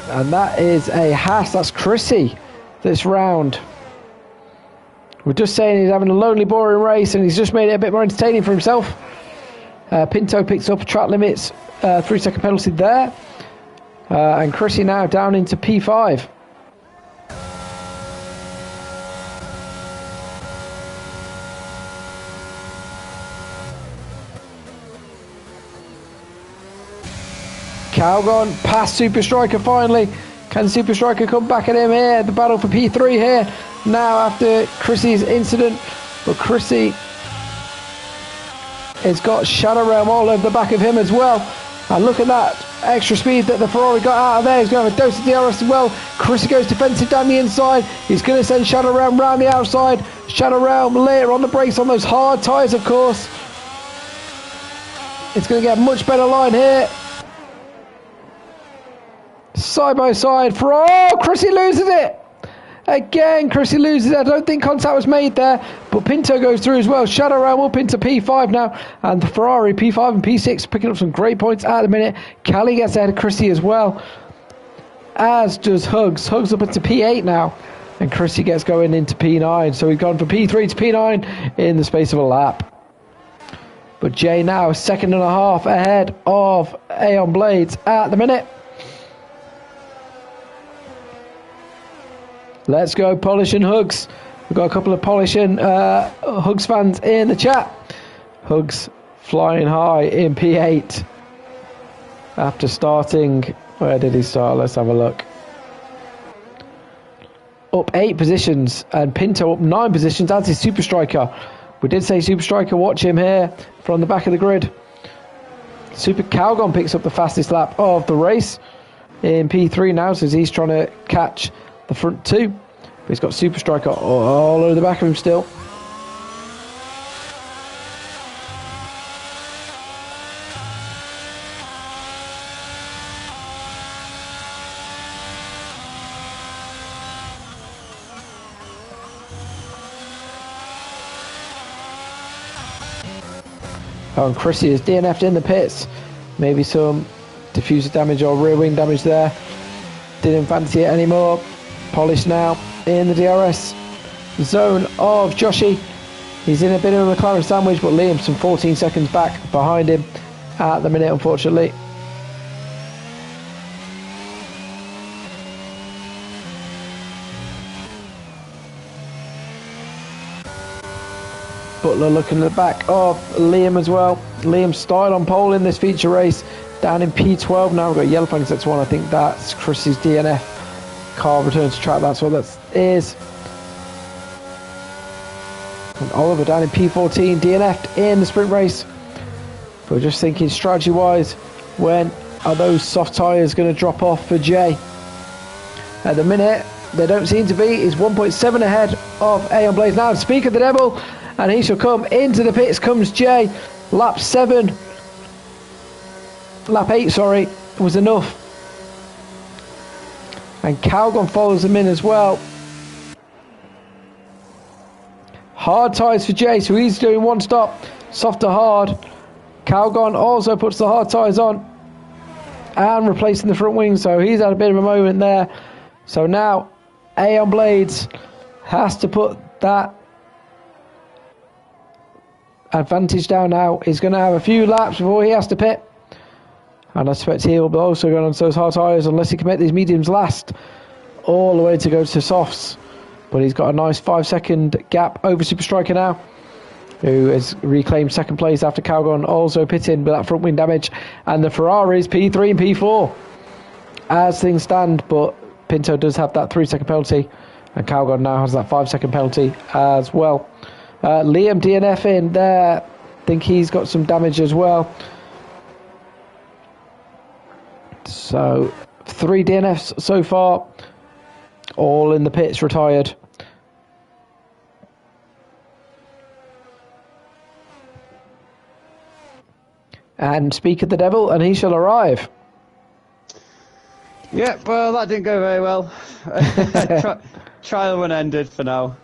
And that is a Haas. That's Chrissy this round. We're just saying he's having a lonely, boring race, and he's just made it a bit more entertaining for himself. Pinto picks up track limits, 3-second penalty there. And Chrissy now down into P5. Calgon past Super Striker finally. Can Super Striker come back at him here? The battle for P3 here now after Chrissy's incident. But Chrissy has got Shadow Realm all over the back of him as well. And look at that extra speed that the Ferrari got out of there. He's going to have a dose of DRS as well. Chrissy goes defensive down the inside. He's going to send Shadow Realm round the outside. Shadow Realm later on the brakes on those hard tyres, of course. It's going to get a much better line here. Side by side for... Oh, Chrissy loses it. Again, Chrissy loses it. I don't think contact was made there. But Pinto goes through as well. Shadow Realm up into P5 now. And the Ferrari P5 and P6 picking up some great points at the minute. Callie gets ahead of Chrissy as well. As does Hugs. Hugs up into P8 now. And Chrissy gets going into P9. So we've gone from P3 to P9 in the space of a lap. But Jay now 2.5 seconds ahead of Aeon Blades at the minute. Let's go Polish and Hugs. We've got a couple of Polish and Hugs fans in the chat. Hugs flying high in P8 after starting... Where did he start? Let's have a look. Up 8 positions, and Pinto up 9 positions, as is Super Striker. We did say Super Striker, watch him here from the back of the grid. Super Calgon picks up the fastest lap of the race in P3 now, so he's trying to catch the front two. But he's got Super Striker all over the back of him still. Oh, and Chrissy is DNF'd in the pits. Maybe some diffuser damage or rear wing damage there. Didn't fancy it anymore. Polish now in the DRS zone of Joshi. He's in a bit of a McLaren sandwich, but Liam some 14 seconds back behind him at the minute, unfortunately. Butler looking at the back of Liam as well. Liam Style on pole in this feature race, down in P12 now. We've got yellow flags, that's one. I think that's Chris's DNF. Car returns to track, that's what that is. And Oliver down in P14, DNF'd in the sprint race. But we're just thinking strategy-wise, when are those soft tyres going to drop off for Jay? At the minute, they don't seem to be. He's 1.7 ahead of Aeon Blaze now. Speak of the devil, and he shall come into the pits. Comes Jay. Lap 8, sorry, was enough. And Calgon follows him in as well. Hard tyres for Jay, so he's doing one stop. Soft to hard. Calgon also puts the hard tyres on and replacing the front wing, so he's had a bit of a moment there. So now Aeon Blades has to put that advantage down now. He's going to have a few laps before he has to pit. And I suspect he will be also going on those hard tyres unless he can make these mediums last all the way to go to softs. But he's got a nice 5-second gap over Super Striker now, who has reclaimed second place after Calgon also pitting with that front wing damage. And the Ferraris P3 and P4 as things stand, but Pinto does have that 3-second penalty, and Calgon now has that 5-second penalty as well. Liam DNF in there. I think he's got some damage as well. So 3 DNFs so far, all in the pits retired. And speak of the devil, and he shall arrive. Yeah, well, that didn't go very well. Trial run ended for now.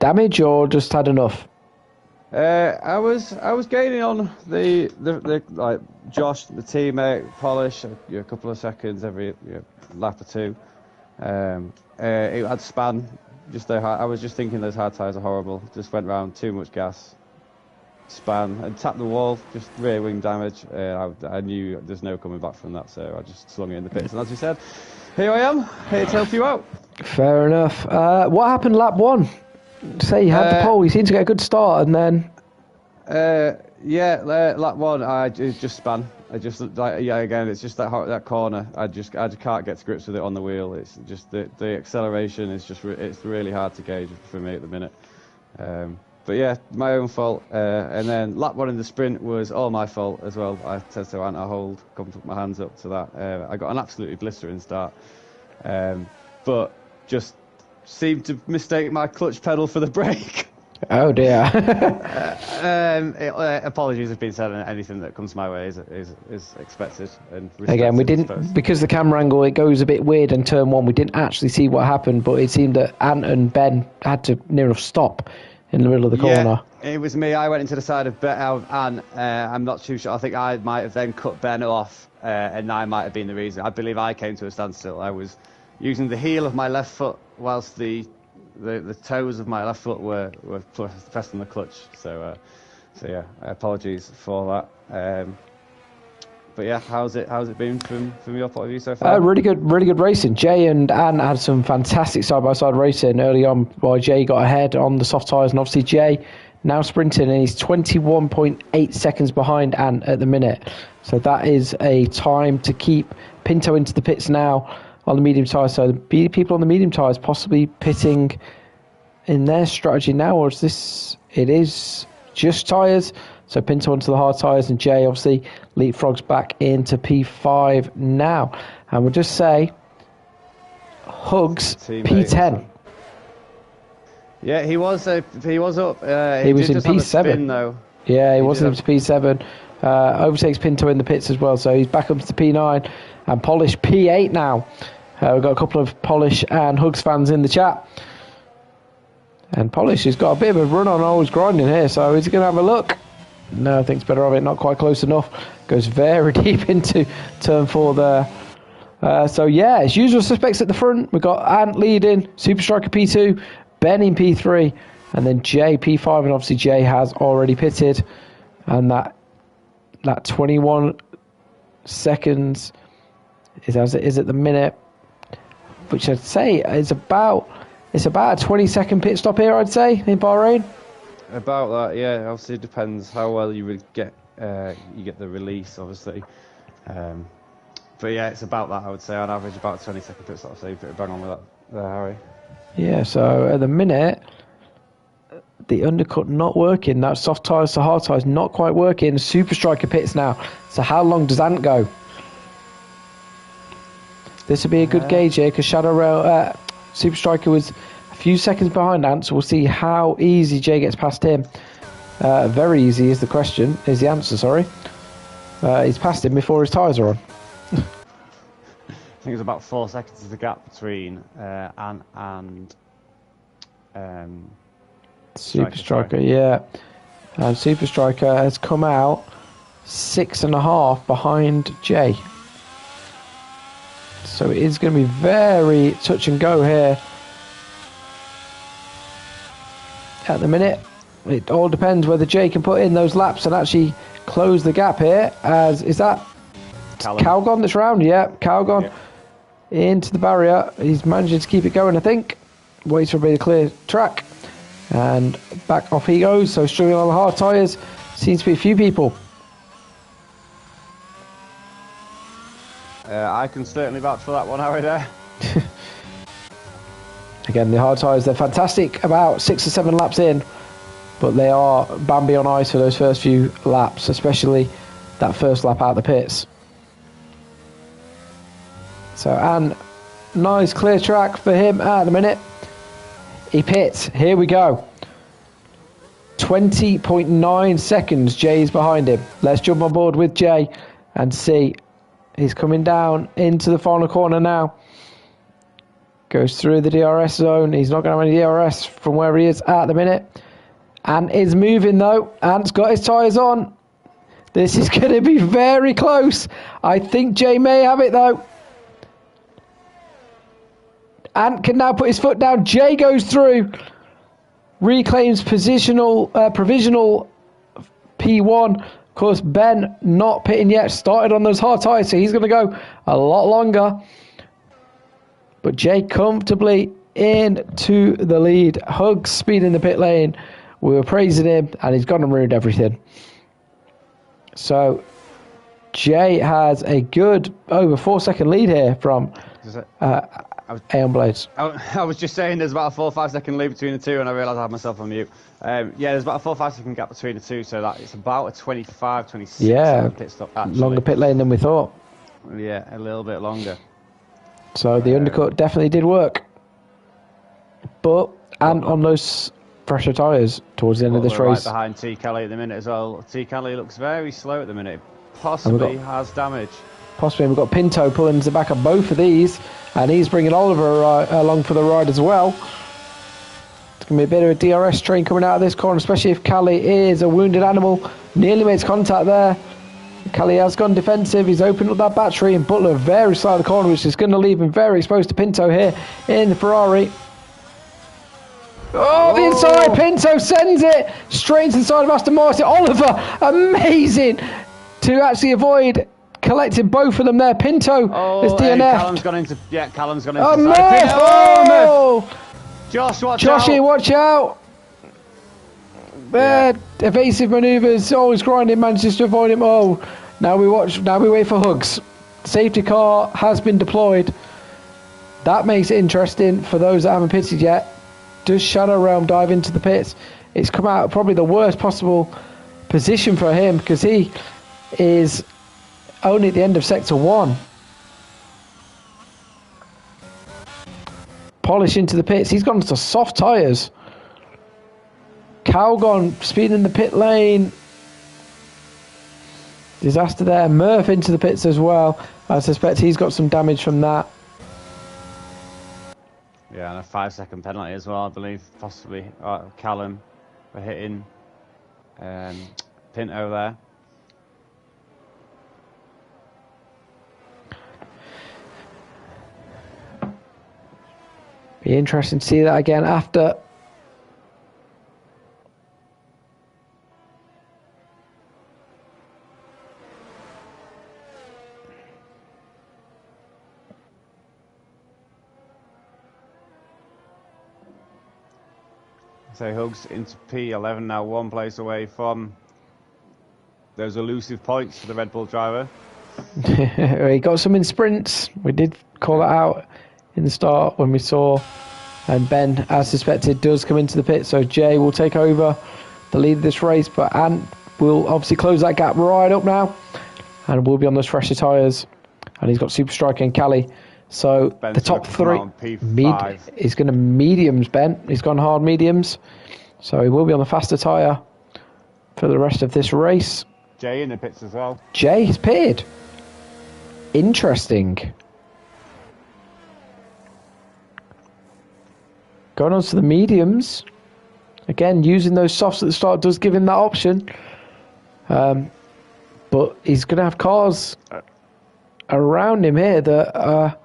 Damage or just had enough? I was gaining on the like Josh, the teammate, Polish, a couple of seconds every lap or two. It had span. I was just thinking those hard tyres are horrible. Just went round too much gas. Span and tapped the wall, just rear wing damage. I knew there's no coming back from that, so I just slung it in the pits. And as you said, here I am, here to help you out. Fair enough. What happened lap 1? Say you had the pole, you seemed to get a good start, and then... lap 1, it just span. Again, it's just that corner. I just can't get to grips with it on the wheel. It's just the acceleration is just it's really hard to gauge for me at the minute. But yeah, my own fault. And then lap 1 in the sprint was all my fault as well. I said to Ant, come put my hands up to that. I got an absolutely blistering start, but just seemed to mistake my clutch pedal for the brake. Oh dear. Apologies have been said, and anything that comes my way is expected. And again, we didn't, because the camera angle, it goes a bit weird in turn 1. We didn't actually see what happened, but it seemed that Ant and Ben had to near enough stop in the middle of the corner. Yeah, it was me. I went into the side of Ant. I'm not too sure. I think I might have then cut Ben off, and I might have been the reason. I believe I came to a standstill. I was using the heel of my left foot whilst the toes of my left foot were pressed on the clutch. So yeah, apologies for that. But yeah, how's it been from your point of view so far? Really good racing. Jay and Anne had some fantastic side-by-side racing early on while Jay got ahead on the soft tyres, and obviously Jay now sprinting, and he's 21.8 seconds behind Anne at the minute. So that is a time to keep Pinto into the pits now on the medium tyres. So the people on the medium tyres possibly pitting in their strategy now, or is this? It is just tyres. So Pinto onto the hard tyres, and Jay obviously leapfrogs back into P5 now. And we'll just say, Hugs P10. Yeah, he was up. He was in P7 spin, though. Yeah, he was in P7. Overtakes Pinto in the pits as well, so he's back up to P9, and Polish P8 now. We've got a couple of Polish and Hugs fans in the chat. And Polish has got a bit of a run on always grinding here, so is he going to have a look? No, thinks better of it, not quite close enough. Goes very deep into turn 4 there. So yeah, as usual suspects at the front. We've got Ant leading, Super Striker P2, Ben in P3, and then Jay P5, and obviously Jay has already pitted. And that 21 seconds is as it is at the minute, which I'd say is about a 20-second pit stop here, I'd say, in Bahrain. About that, yeah. Obviously, it depends how well you would get the release, obviously. But yeah, it's about that, I would say, on average, about a 20-second pit stop. So you're pretty bang on with that there, Harry. Yeah, so at the minute, the undercut not working. That soft tyres to hard tyres not quite working. Super Striker pits now. So how long does Ant go? This would be a good gauge here, because Super Striker was a few seconds behind Ant, so we'll see how easy Jay gets past him. Very easy is the answer, sorry. He's passed him before his tyres are on. I think it's about 4 seconds is the gap between Ant and Super Striker, yeah. And Super Striker has come out 6.5 behind Jay. So it is going to be very touch and go here. At the minute, it all depends whether Jay can put in those laps and actually close the gap here. Is that Calgon that's round? Yeah, Calgon into the barrier. He's managing to keep it going, I think. Waits for a bit of clear track. And back off he goes. So struggling on the hard tyres. Seems to be a few people. I can certainly vouch for that one, Harry, there. Again, the hard tyres, they're fantastic about 6 or 7 laps in, but they are Bambi on ice for those first few laps, especially that first lap out of the pits. So, and nice clear track for him at the minute. He pits. Here we go. 20.9 seconds. Jay's behind him. Let's jump on board with Jay and see. He's coming down into the final corner now. Goes through the DRS zone. He's not going to have any DRS from where he is at the minute. Ant is moving though. Ant's got his tyres on. This is going to be very close. I think Jay may have it though. Ant can now put his foot down. Jay goes through. Reclaims provisional P1. Of course, Ben not pitting yet. Started on those hard tyres, so he's going to go a lot longer. But Jay comfortably into the lead. Hugs speed in the pit lane. We were praising him, and he's gone and ruined everything. So Jay has a good over 4-second lead here from Aeon Blades. I was just saying there's about a 4 or 5 second lead between the two, and I realised I had myself on mute. Yeah, there's about a 4 or 5 second gap between the two, so that it's about a 25, 26 pit stop. Actually. Longer pit lane than we thought. Yeah, a little bit longer. So the undercut definitely did work. But, and on those fresher tyres towards the end of this race. Right behind T. Kelly at the minute as well. T. Kelly looks very slow at the minute. Possibly has damage. Possibly. We've got Pinto pulling into the back of both of these. And he's bringing Oliver along for the ride as well. It's going to be a bit of a DRS train coming out of this corner, especially if Callie is a wounded animal. Nearly makes contact there. Callie has gone defensive. He's opened up that battery, and Butler very side of the corner, which is going to leave him very exposed to Pinto here in the Ferrari. Oh, the inside. Pinto sends it straight into the side of Aston Martin. Oliver, amazing to actually avoid collecting both of them there. Pinto is DNF. Callum's gone into Oh, Murph! Oh, Josh, watch Joshy, out! watch out! Evasive manoeuvres, always grinding, manages to avoid him. Oh, now we wait for Hugs. Safety car has been deployed. That makes it interesting for those that haven't pitted yet. Does Shadow Realm dive into the pits? It's come out probably the worst possible position for him, because he is only at the end of Sector 1. Polish into the pits. He's gone to soft tyres. Calgon speeding in the pit lane. Disaster there. Murph into the pits as well. I suspect he's got some damage from that. Yeah, and a 5-second penalty as well, I believe, possibly. Callum for hitting Pinto there. Be interesting to see that again after. So Hugs into P11 now, one place away from those elusive points for the Red Bull driver. He got some in sprints. We did call that out in the start when we saw. And Ben, as suspected, does come into the pit. So Jay will take over the lead of this race. But Ant will obviously close that gap right up now. And will be on those fresher tyres. And he's got Super Striker and Cali. So Ben's the top three is going to mediums, Ben. He's gone hard mediums. So he will be on the faster tyre for the rest of this race. Jay in the pits as well. Jay has pitted. Interesting. Going on to the mediums. Again, using those softs at the start does give him that option. But he's going to have cars around him here that are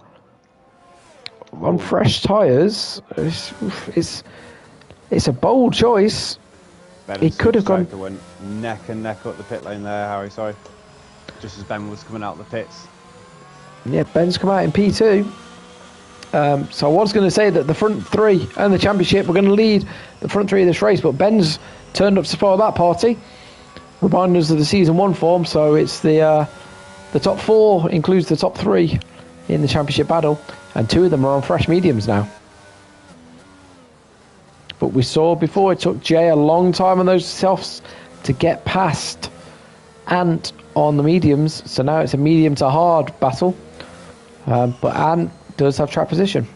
on fresh tyres. It's a bold choice. He could have gone. Went neck and neck up the pit lane there, Harry. Sorry. Just as Ben was coming out of the pits. Yeah, Ben's come out in P2. So I was going to say that the front three and the championship were going to lead the front three of this race, but Ben's turned up to spoil that party. Reminders of the season 1 form, so it's the top 4 includes the top 3 in the championship battle, and 2 of them are on fresh mediums now. But we saw before it took Jay a long time on those softs to get past Ant on the mediums, so now it's a medium to hard battle. But Ant does have track position.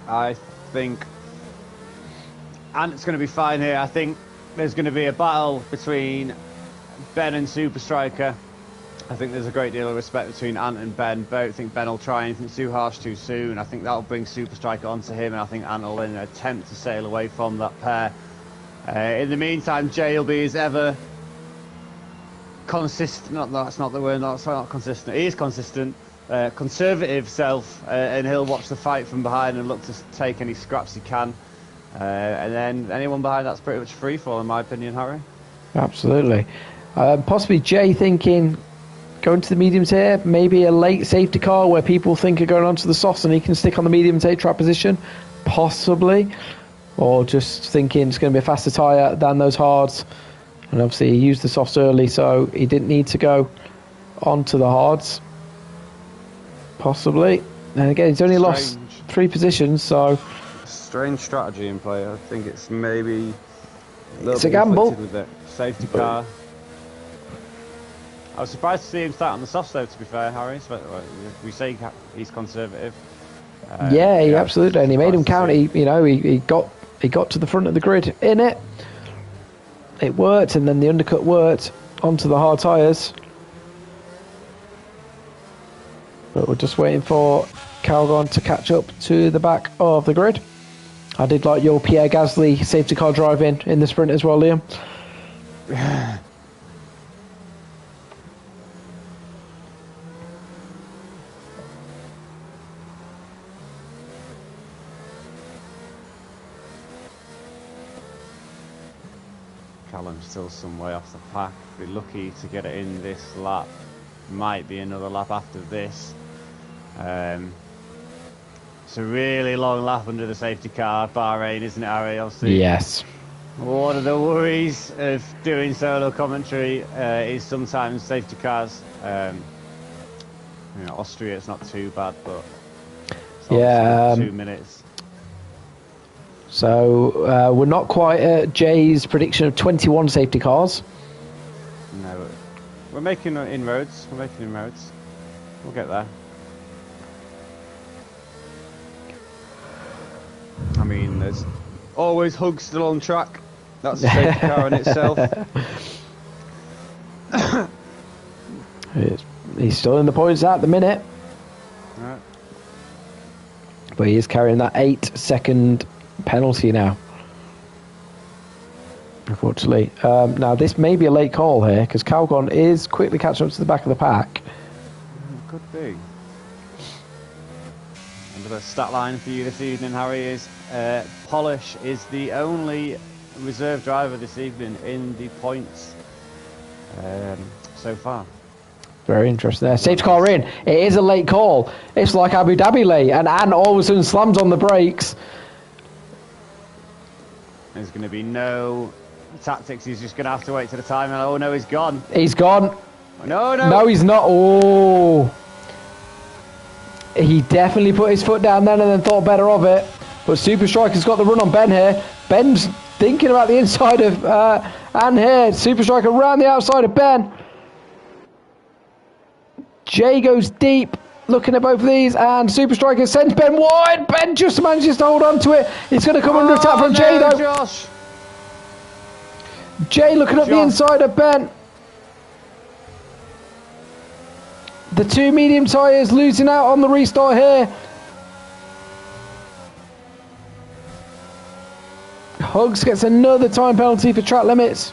I think Ant's going to be fine here. I think there's going to be a battle between Ben and Super Striker. I think there's a great deal of respect between Ant and Ben. I don't think Ben will try anything too harsh too soon. I think that'll bring Super Striker onto him, and I think Ant will then attempt to sail away from that pair. In the meantime, Jay will be as ever consistent. That's not the word. That's not consistent. He is consistent. Conservative self, and he'll watch the fight from behind and look to take any scraps he can. And then anyone behind that's pretty much free fall, in my opinion, Harry. Absolutely. Possibly Jay thinking going to the mediums here, maybe a late safety car where people think are going onto the softs and he can stick on the medium take track position, possibly. Or just thinking it's going to be a faster tyre than those hards. And obviously he used the softs early, so he didn't need to go onto the hards. Possibly. And again, he's only lost 3 positions, so... Strange strategy in play. I think it's maybe... It's a gamble. With it. Safety car. I was surprised to see him start on the softs, though, to be fair, Harry. We say he's conservative. Yeah, he absolutely. And he made him count. He got to the front of the grid in it. It worked, and then the undercut worked onto the hard tyres. But we're just waiting for Calgon to catch up to the back of the grid. I did like your Pierre Gasly safety car driving in the sprint as well, Liam. Callum's still some way off the pack. Be lucky to get it in this lap. Might be another lap after this. It's a really long lap under the safety car, Bahrain, isn't it, Harry? Obviously. Yes. One of the worries of doing solo commentary is sometimes safety cars. Austria, it's not too bad, but it's 2 minutes. So we're not quite at Jay's prediction of 21 safety cars. No, we're making inroads. We'll get there. I mean, there's always Hugs still on track. That's a safety car in itself. He's still in the points at the minute. Right. But he is carrying that 8-second penalty now. Unfortunately. Now, this may be a late call here, because Calgon is quickly catching up to the back of the pack. Could be. And the stat line for you this evening, Harry, is Polish is the only reserve driver this evening in the points so far. Very interesting there. Safety car in. It is a late call. It's like Abu Dhabi late, and Ant all of a sudden slams on the brakes. There's going to be no tactics. He's just going to have to wait to the time. And oh no, he's gone. He's gone. No, he's not. Oh. He definitely put his foot down then and then thought better of it. But Super Striker's got the run on Ben here. Ben's thinking about the inside of Ant here. Super Striker around the outside of Ben. Jay goes deep, looking at both of these, and Super Striker sends Ben wide. Ben just manages to hold on to it. He's going to come under attack from Jay, though. Josh. Jay looking up the inside of Ben. The two medium tyres losing out on the restart here. Hugs gets another time penalty for track limits.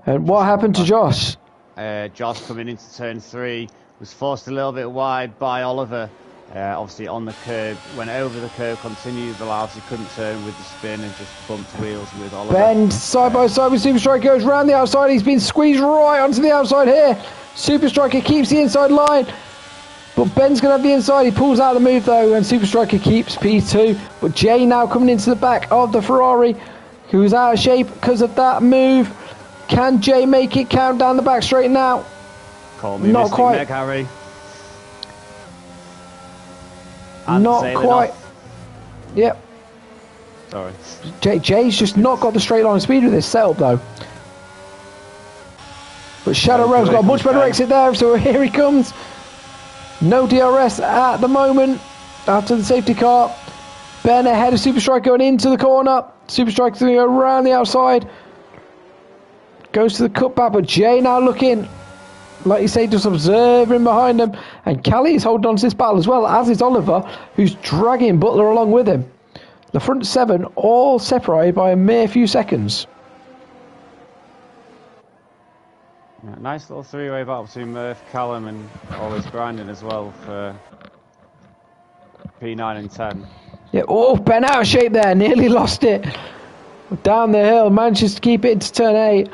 And what happened to Josh? Josh coming into turn 3 was forced a little bit wide by Oliver. Obviously on the curb, went over the curb, continued the laps. He couldn't turn with the spin and just bumped wheels with Oliver. Ben side by side with Super Striker, goes round the outside. He's been squeezed right onto the outside here. Super Striker keeps the inside line, but Ben's going to have the inside. He pulls out the move though, and Super Striker keeps P2. But Jay now coming into the back of the Ferrari, who's out of shape because of that move. Can Jay make it count down the back straight now? Call me not Mystic quite. Meg, Harry. Not quite. Off. Yep. Sorry. Jay's just not got the straight line speed with this setup though. But Shadow Realm's got a much better exit there, so here he comes. No DRS at the moment after the safety car. Ben ahead of Super Striker going into the corner. Super Striker's going to go around the outside. Goes to the cutback, but Jay now looking, like you say, just observing behind him. And Callie is holding on to this battle as well, as is Oliver, who's dragging Butler along with him. The front 7 all separated by a mere few seconds. Yeah, nice little three-way battle between Murph, Callum and always grinding as well for P9 and 10. Yeah, oh, Ben out of shape there, nearly lost it. Down the hill, manages to keep it into turn 8.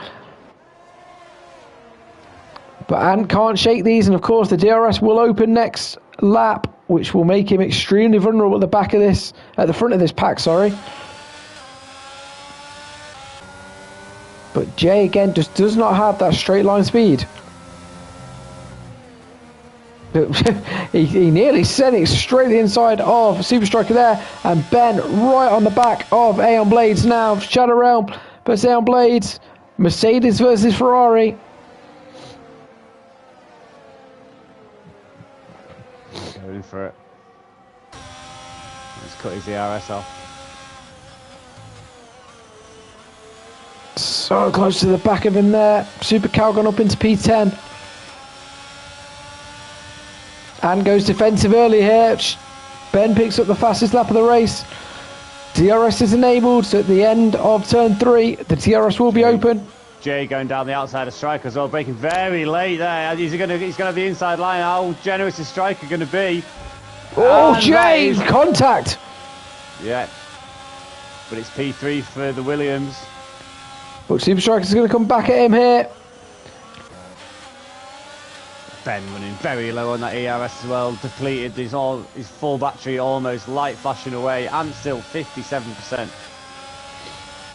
But Ant can't shake these, and of course the DRS will open next lap, which will make him extremely vulnerable at the back of this, at the front of this pack, sorry. But Jay again just does not have that straight line speed. he nearly sent it straight to the inside of Super Striker there, and Ben right on the back of Aeon Blades now. Shadow Realm versus Aeon Blades, Mercedes versus Ferrari. Going for it. Let's cut his DRS off. So close to the back of him there. Super Calgon up into P10. And goes defensive early here. Ben picks up the fastest lap of the race. DRS is enabled, so at the end of turn 3, the DRS will be open. Jay going down the outside of Striker as well, braking very late there. He's going to have the inside line. How generous is Striker going to be? Oh, Jay! Contact! Yeah. But it's P3 for the Williams. But Super Striker's going to come back at him here. Ben running very low on that ERS as well, depleted his full battery almost, light flashing away, and still 57%.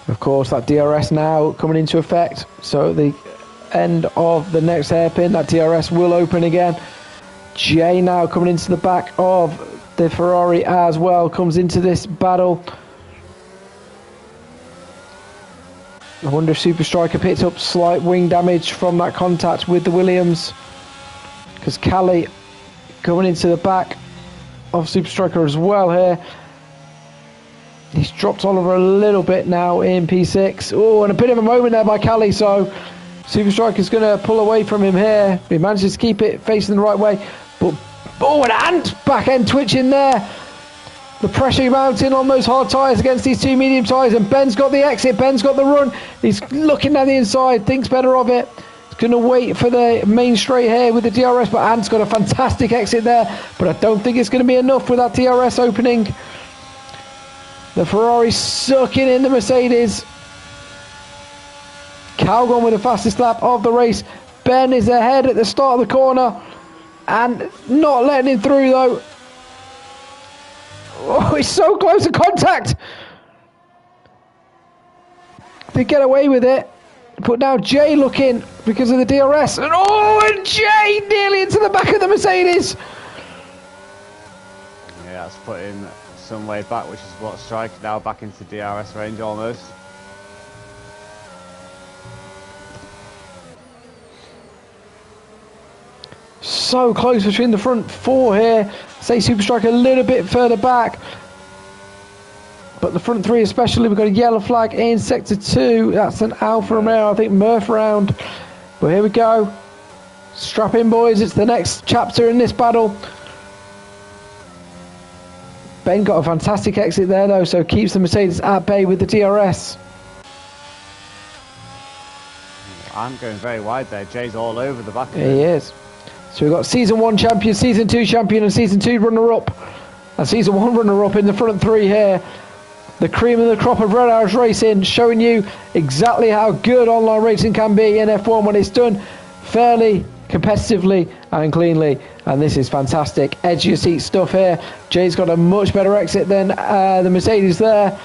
Of course, that DRS now coming into effect, so at the end of the next hairpin, that DRS will open again. Jay now coming into the back of the Ferrari as well, comes into this battle. I wonder if Super Striker picked up slight wing damage from that contact with the Williams. Because Callie coming into the back of Super Striker as well here. He's dropped Oliver a little bit now in P6. Oh, and a bit of a moment there by Callie. So Super Striker's going to pull away from him here. He manages to keep it facing the right way. But, oh, an ant back end twitching there. The pressure mounting on those hard tyres against these two medium tyres. And Ben's got the exit. Ben's got the run. He's looking down the inside. Thinks better of it. He's going to wait for the main straight here with the DRS. But Ant's got a fantastic exit there. But I don't think it's going to be enough with that DRS opening. The Ferrari sucking in the Mercedes. Calgon with the fastest lap of the race. Ben is ahead at the start of the corner. And not letting him through though. Oh, he's so close to contact. They get away with it. But now Jay looking because of the DRS. And and Jay nearly into the back of the Mercedes. Yeah, that's put him some way back, which is what Striker now back into DRS range almost. So close between the front four here. Say Super Striker a little bit further back. But the front three especially, we've got a yellow flag in sector 2. That's an Alfa Romeo, I think Murph round. But here we go. Strap in, boys. It's the next chapter in this battle. Ben got a fantastic exit there, though, so keeps the Mercedes at bay with the DRS. I'm going very wide there. Jay's all over the back of it. He is. So we've got Season 1 champion, Season 2 champion, and Season 2 runner-up. And Season 1 runner-up in the front three here. The cream of the crop of Red Hours Racing, showing you exactly how good online racing can be in F1 when it's done fairly, competitively and cleanly. And this is fantastic. Edge of your seat stuff here. Jay's got a much better exit than the Mercedes there.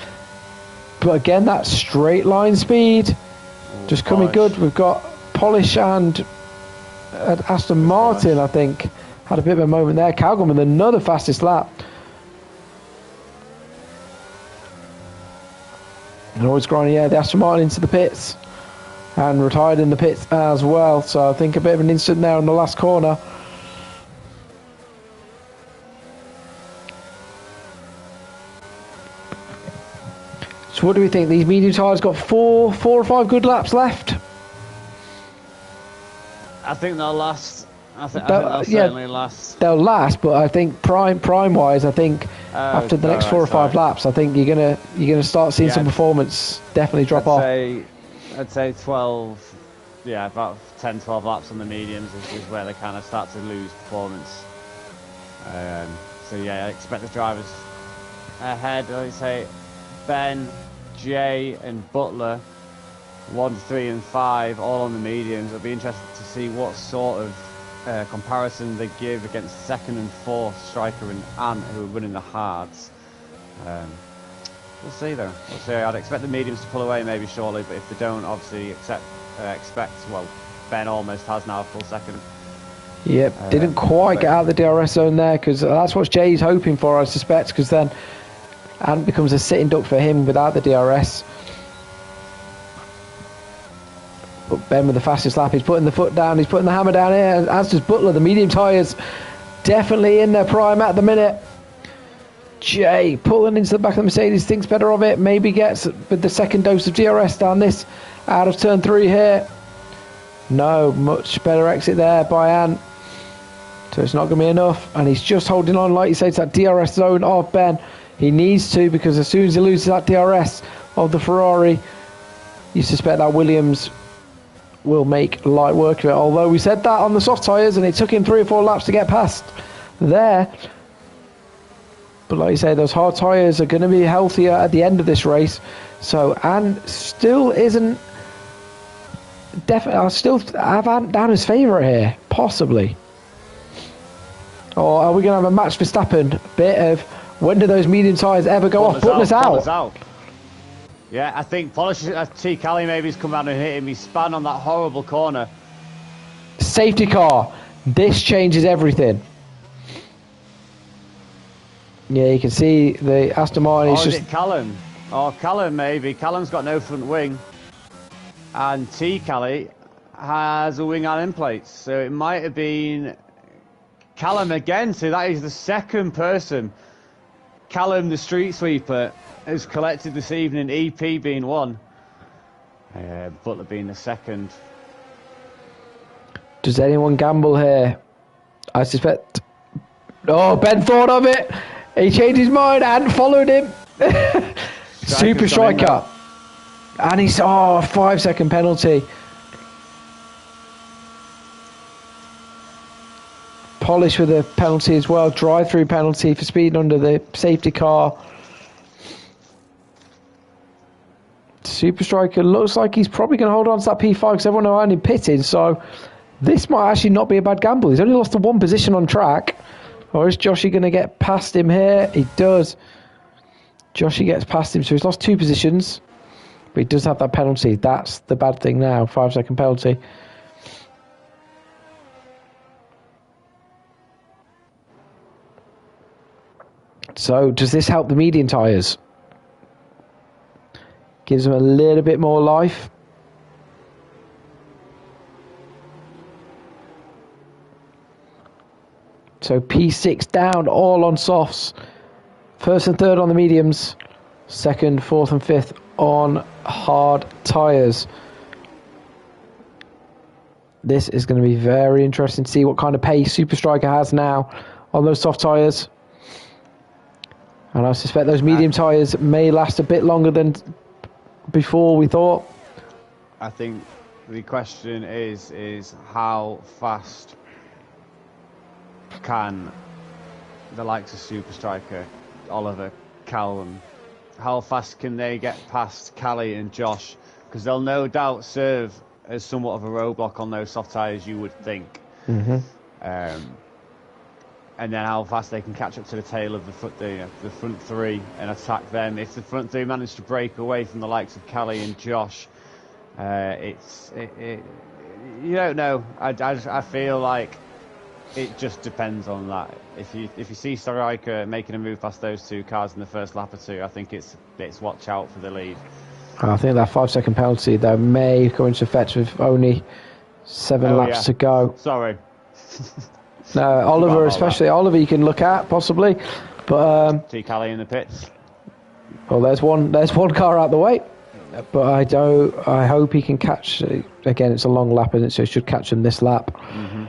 But again, that straight line speed just coming good. We've got Polish and Aston Martin, I think, had a bit of a moment there. Calgon with another fastest lap. And always grinding, the Aston Martin into the pits. And retired in the pits as well. So I think a bit of an incident there on the last corner. So what do we think? These medium tyres got four or five good laps left. I think they'll last. I think they'll certainly last. They'll last, but I think prime wise, I think after the next 4 or 5 laps, I think you're gonna start seeing some performance definitely drop off. I'd say 12. Yeah, about 10, 12 laps on the mediums is where they kind of start to lose performance. So yeah, I expect the drivers ahead. I'd say Ben, Jay, and Butler. 1, 3, and 5, all on the mediums. It'll be interesting to see what sort of comparison they give against second and fourth Striker and Ant, who are running the hards. We'll see though. We'll see. I'd expect the mediums to pull away maybe shortly, but if they don't, obviously expect. Well, Ben almost has now a full second. Yep, didn't quite get out of the DRS zone there, because that's what Jay's hoping for, I suspect, because then Ant becomes a sitting duck for him without the DRS. But Ben with the fastest lap, he's putting the foot down, he's putting the hammer down here, as does Butler. The medium tyres definitely in their prime at the minute. Jay pulling into the back of the Mercedes, thinks better of it, maybe gets with the second dose of DRS down this out of turn 3 here. No, much better exit there by Ant. So it's not going to be enough, and he's just holding on, like you say, to that DRS zone of Ben. He needs to, because as soon as he loses that DRS of the Ferrari, you suspect that Williams will make light work of it. Although we said that on the soft tyres, and it took him 3 or 4 laps to get past there. But like you say, those hard tyres are going to be healthier at the end of this race. So Ant still isn't. Definitely, I still have Ant down as favourite here, possibly. Or are we going to have a Max Verstappen bit of when do those medium tyres ever go off? Butler's out. Yeah, I think T. Cali maybe's come out and hit him. He spun on that horrible corner. Safety car. This changes everything. Yeah, you can see the Aston Martin. Is it Callum? Oh, Callum maybe. Callum's got no front wing. And T. Cali has a wing and end plates. So it might have been Callum again. So that is the second person. Callum, the street sweeper, has collected this evening, EP being one. Butler being the second. Does anyone gamble here? I suspect. Oh, Ben thought of it. He changed his mind and followed him. Super striker. And he's, 5-second penalty. Polish with a penalty as well. Drive-through penalty for speeding under the safety car. Super striker looks like he's probably going to hold on to that P5 because everyone around him pitting. So this might actually not be a bad gamble. He's only lost to one position on track. Or is Joshy going to get past him here? He does. Joshy gets past him, so he's lost 2 positions. But he does have that penalty. That's the bad thing now. 5-second penalty. So does this help the medium tyres? Gives them a little bit more life. So P6 down, all on softs. First and third on the mediums. Second, fourth and fifth on hard tyres. This is going to be very interesting to see what kind of pace Super Striker has now on those soft tyres. And I suspect those medium tyres may last a bit longer than before we thought. I think the question is how fast can the likes of Super Striker, Oliver, Callum, how fast can they get past Callie and Josh? Because they'll no doubt serve as somewhat of a roadblock on those soft tyres, you would think. Mm-hmm. And then how fast they can catch up to the tail of the front three and attack them. If the front three manage to break away from the likes of Callie and Josh, you don't know. I feel like it just depends on that. If you see Striker making a move past those 2 cars in the first lap or 2, I think it's watch out for the lead. I think that 5-second penalty though may go into effect with only 7 laps to go. Sorry. No, Oliver especially. Oliver you can look at possibly, but see Callie in the pits. Well, there's one car out the way, but I hope he can catch. Again, it's a long lap, isn't it? So he should catch him this lap. Mm-hmm.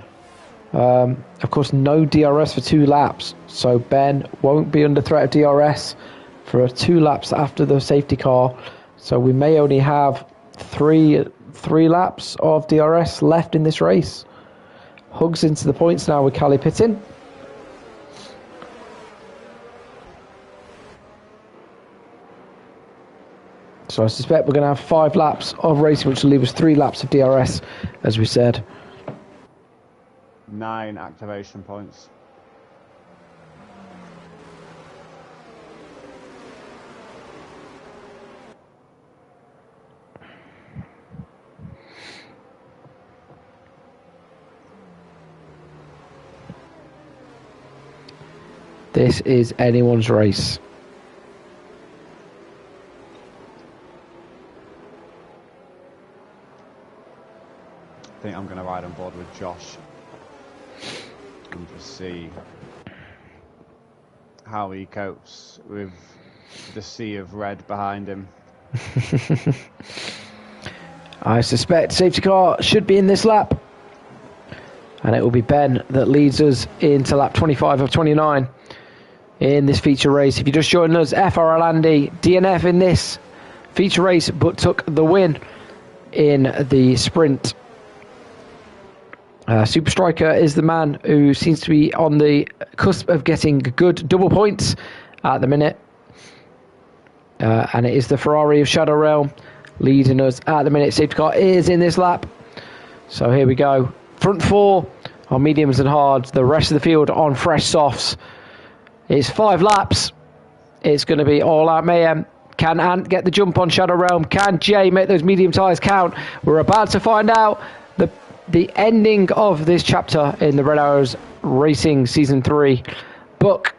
Of course, no DRS for 2 laps, so Ben won't be under threat of DRS for 2 laps after the safety car. So we may only have three laps of DRS left in this race. Hugs into the points now with Callie pitting. So I suspect we're going to have 5 laps of racing, which will leave us 3 laps of DRS, as we said. 9 activation points. This is anyone's race. I think I'm going to ride on board with Josh and just see how he copes with the sea of red behind him. I suspect safety car should be in this lap, and it will be Ben that leads us into lap 25 of 29 in this feature race. If you just joined us, FRL Andy, DNF in this feature race, but took the win in the sprint. Super Striker is the man who seems to be on the cusp of getting good double points at the minute. And it is the Ferrari of Shadow Realm leading us at the minute. Safety car is in this lap. So here we go. Front 4 on mediums and hards. The rest of the field on fresh softs. It's 5 laps. It's going to be all out mayhem. Can Ant get the jump on Shadow Realm? Can Jay make those medium tyres count? We're about to find out the ending of this chapter in the Red Arrows Racing Season 3 book.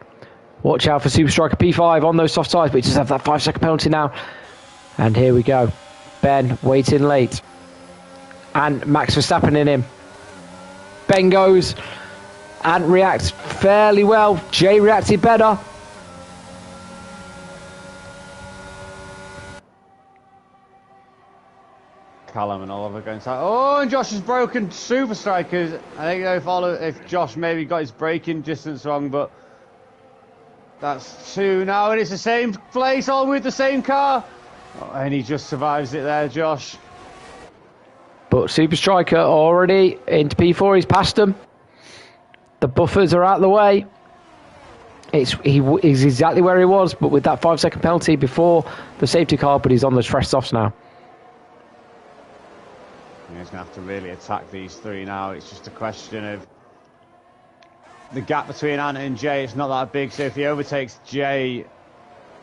Watch out for Super Striker P5 on those soft tyres, but he just have that 5-second penalty now. And here we go. Ben waiting late. And Max Verstappen in him. Ben goes and reacts fairly well. Jay reacted better. Callum and Oliver going tight. Oh, and Josh has broken super strikers. I don't know if Josh maybe got his braking distance wrong, but that's 2 now, and it's the same place, all with the same car. Oh, and he just survives it there, Josh. But Super Striker already into P4. He's passed them. The buffers are out of the way. He's exactly where he was, but with that 5-second penalty before the safety car, but he's on the fresh softs now. He's going to have to really attack these 3 now. It's just a question of the gap between Ant and Jay. It's not that big, so if he overtakes Jay,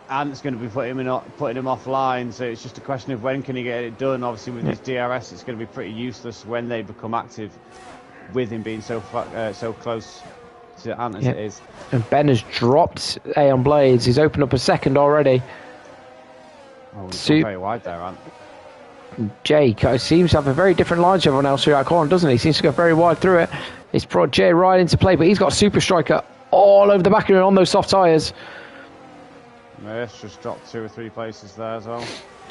Ant's going to be putting him offline. So it's just a question of when can he get it done. Obviously, with his DRS, it's going to be pretty useless when they become active, with him being so close to Ant as it is. And Ben has dropped Aeon Blades. He's opened up a second already. Oh, he's gone very wide there, Ant. Jay seems to have a very different line to everyone else through that corner, doesn't he? He seems to go very wide through it. It's brought Jay right into play, but he's got Super Striker all over the back of him on those soft tyres. Murph's just dropped 2 or 3 places there as well.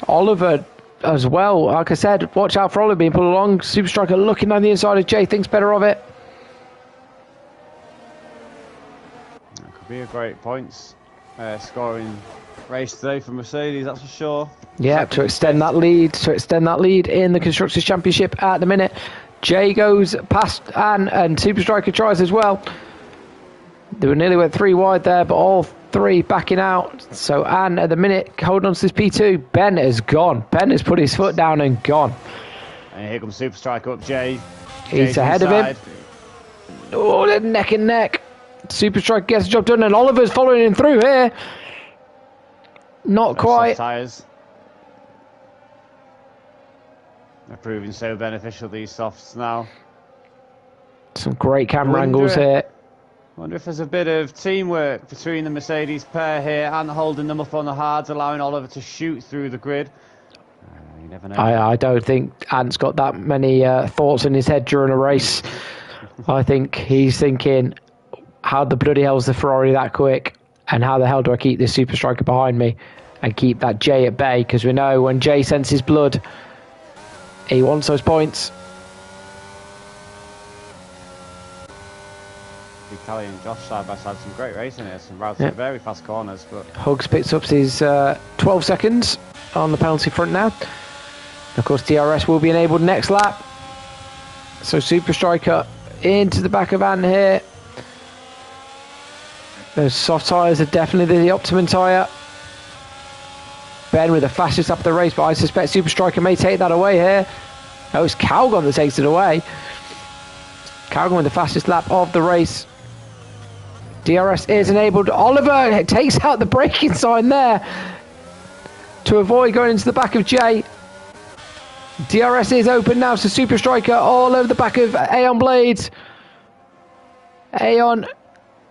Oliver as well. Like I said, watch out for Oliver being pulled along. Super Striker looking down the inside of Jay, thinks better of it. That could be a great points scoring race today for Mercedes, that's for sure. Yeah, to extend that lead in the Constructors' Championship at the minute. Jay goes past Anne, and Super Striker tries as well. They were nearly went 3 wide there, but all 3 backing out. So Anne at the minute holding on to this P2. Ben is gone. Ben has put his foot down and gone. And here comes Super Striker up Jay. He's ahead of him. Oh, they're neck and neck. Super Striker gets the job done, and Oliver's following him through here. Not quite. Tyres. They're proving so beneficial, these softs now. Some great camera angles here. I wonder if there's a bit of teamwork between the Mercedes pair here and holding them up on the hards, allowing Oliver to shoot through the grid. You never know. I don't think Ant's got that many thoughts in his head during a race. I think he's thinking, how the bloody hell's the Ferrari that quick? And how the hell do I keep this Super Striker behind me and keep that Jay at bay? Because we know when Jay senses blood, he wants those points. Kelly and Josh side by side, some great racing here, some very fast corners. But Hugs picks up his 12 seconds on the penalty front now. Of course, DRS will be enabled next lap. So Super Striker into the back of Ant here. Those soft tyres are definitely the optimum tyre. Ben with the fastest up the race, but I suspect Super Striker may take that away here. Oh, it's Calgon that takes it away. Calgon with the fastest lap of the race. DRS is enabled. Oliver takes out the braking sign there to avoid going into the back of Jay. DRS is open now, so Super Striker all over the back of Aeon Blades. Aeon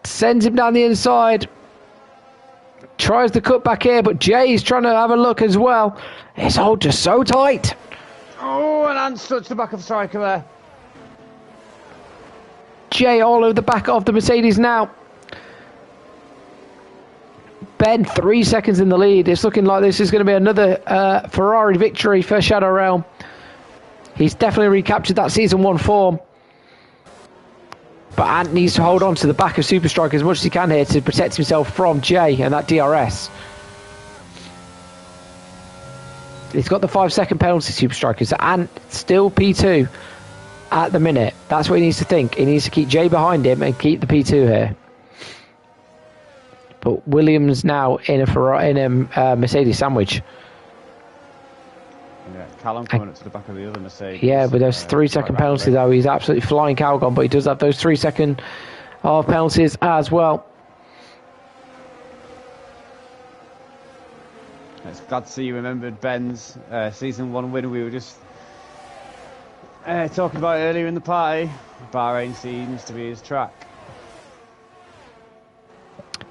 sends him down the inside. Tries to cut back here, but Jay's trying to have a look as well. It's all just so tight. Oh, and Ant touched the back of Striker there. Jay all over the back of the Mercedes now. Ben 3 seconds in the lead. It's looking like this is going to be another Ferrari victory for Shadow Realm. He's definitely recaptured that Season 1 form. But Ant needs to hold on to the back of Super Striker as much as he can here to protect himself from Jay and that DRS. He's got the 5-second penalty, Super Striker. So Ant still P2 at the minute. That's what he needs to think. He needs to keep Jay behind him and keep the P2 here. But Williams now in a Mercedes sandwich. Yeah, Callum coming up to the back of the other Mercedes. Yeah, but those 3-second penalty though, he's absolutely flying Calgon, but he does have those 3-second of penalties as well. It's glad to see you remembered Ben's Season 1 win. We were just talking about earlier in the party. Bahrain seems to be his track.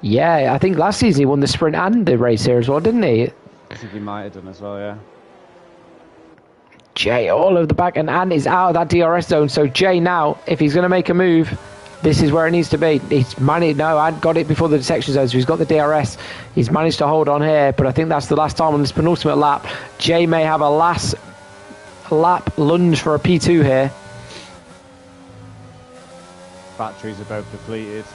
Yeah, I think last season he won the sprint and the race here as well, didn't he? I think he might have done as well, yeah. Jay all over the back, and Ant is out of that DRS zone. So Jay now, if he's going to make a move, this is where it needs to be. He's managed. No, Ant got it before the detection zone, so he's got the DRS. He's managed to hold on here, but I think that's the last time on this penultimate lap. Jay may have a last lap lunge for a P2 here. Batteries are both depleted.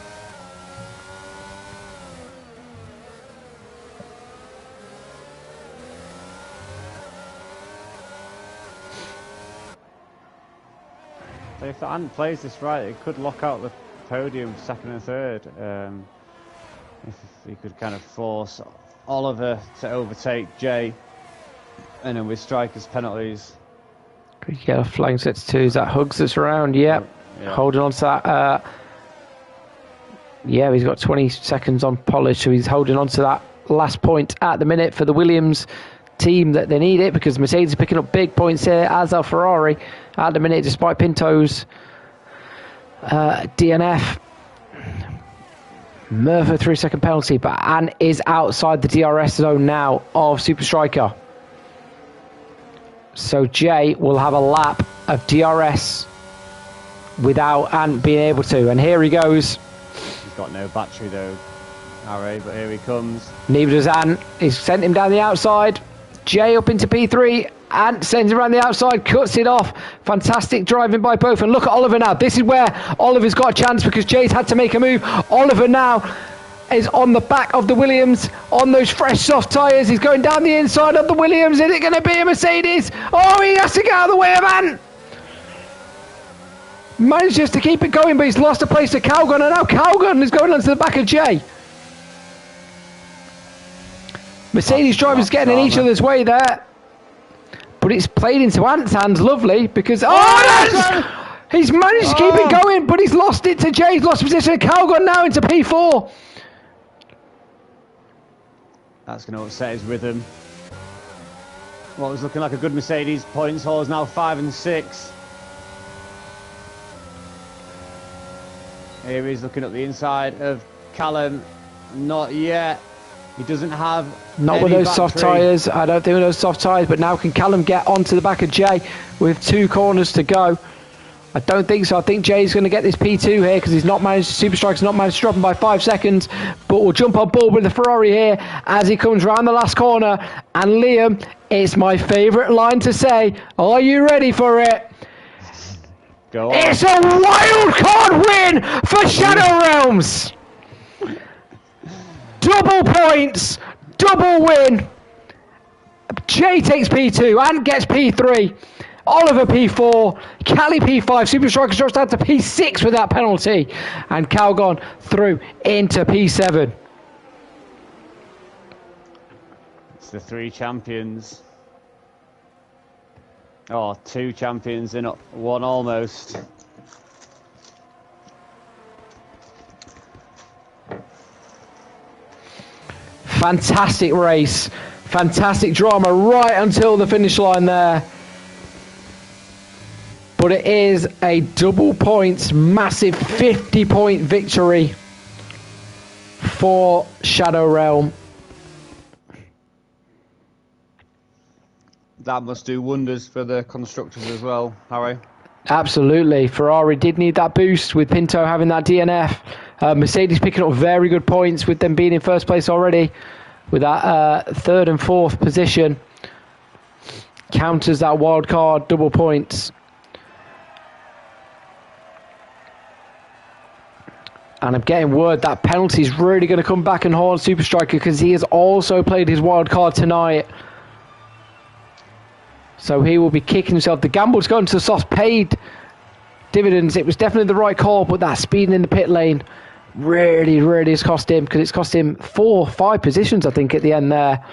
So if Ant plays this right, it could lock out the podium second and third. If he could kind of force Oliver to overtake Jay, and then with strikers' penalties. Could you get a flying set to 2? Is that Hugs that's around? Yep. Yeah. Holding on to that. Yeah, he's got 20 seconds on Polish, so he's holding on to that last point at the minute for the Williams team that they need it, because Mercedes are picking up big points here, as are Ferrari at the minute, despite Pinto's DNF. Murphy 3-second penalty, but Ant is outside the DRS zone now of Super Striker. So Jay will have a lap of DRS without Ant being able to. And here he goes. He's got no battery though, Harry, but here he comes. Neither does Ant. He's sent him down the outside. Jay up into P3. Ant sends him around the outside, cuts it off. Fantastic driving by both. And look at Oliver now. This is where Oliver's got a chance, because Jay's had to make a move. Oliver now is on the back of the Williams on those fresh soft tyres. He's going down the inside of the Williams. Is it going to be a Mercedes? Oh, he has to get out of the way of Ant. Manages to keep it going, but he's lost a place to Calgon, and now Calgon is going onto the back of Jay. Mercedes drivers getting in each other's way there. But it's played into Ant's hands, lovely, because... he's managed to keep it going, but he's lost it to Jay. He's lost position. Calgon now into P4. That's going to upset his rhythm. What was looking like a good Mercedes points haul is now 5 and 6. Here he's looking up the inside of Callum. Not yet. He doesn't have Not with those soft tyres. I don't think with those soft tyres, but now can Callum get onto the back of Jay with 2 corners to go? I don't think so. I think Jay's going to get this P2 here, because he's not managed, Super Striker's not managed to drop him by 5 seconds, but we'll jump on board with the Ferrari here as he comes round the last corner. And Liam, it's my favourite line to say. Are you ready for it? Go on. It's a wild card win for Shadow Realms. Double points, double win. Jay takes P2, Ant gets P3, Oliver P4, Cali P5, Super Striker drops down to P6 with that penalty, and Calgon through into P7. It's the 3 champions. Oh, 2 champions in 1 almost. Fantastic race, fantastic drama right until the finish line there. But it is a double points, massive 50-point victory for Shadow Realm. That must do wonders for the constructors as well, Harry. Absolutely. Ferrari did need that boost with Pinto having that DNF. Mercedes picking up very good points with them being in first place already, with that 3rd and 4th position. Counters that wild card, double points. And I'm getting word that penalty is really going to come back and haunt Super Striker, because he has also played his wild card tonight. So he will be kicking himself. The gamble's gone to the soft paid dividends. It was definitely the right call, but that speeding in the pit lane really has cost him, because it's cost him 5 positions, I think, at the end there.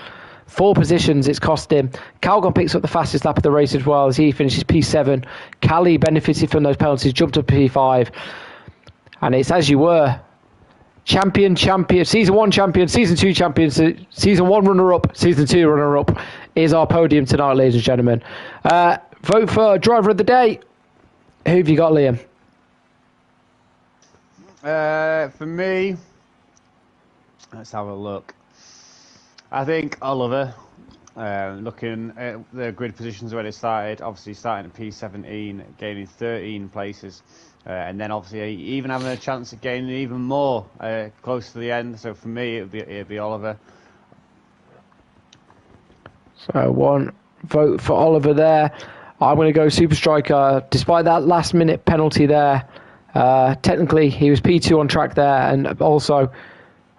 4 positions it's cost him. Calgon picks up the fastest lap of the race as well, as he finishes P7. Cali benefited from those penalties, jumped up P5. And it's as you were. Champion, Season 1 champion, Season 2 champion, Season 1 runner-up, Season 2 runner-up is our podium tonight, ladies and gentlemen. Vote for Driver of the Day. Who have you got, Liam? For me, let's have a look. I think Oliver, looking at the grid positions where they started, obviously starting at P17, gaining 13 places. And then obviously even having a chance of gaining even more close to the end. So for me, it'd be Oliver. So 1 vote for Oliver there. I'm going to go Super Striker. Despite that last-minute penalty there, technically he was P2 on track there, and also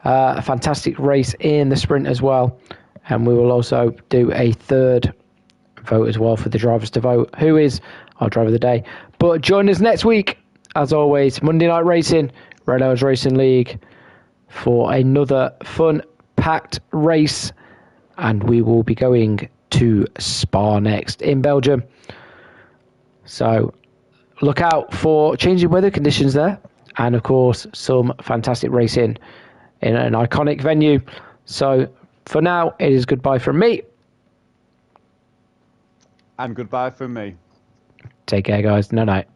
a fantastic race in the sprint as well. And we will also do a third vote as well for the drivers to vote, who is our driver of the day. But join us next week, as always, Monday Night Racing, Renault's Racing League, for another fun-packed race. And we will be going to Spa next in Belgium. So look out for changing weather conditions there. And, of course, some fantastic racing in an iconic venue. So for now, it is goodbye from me. And goodbye from me. Take care, guys. Night-night.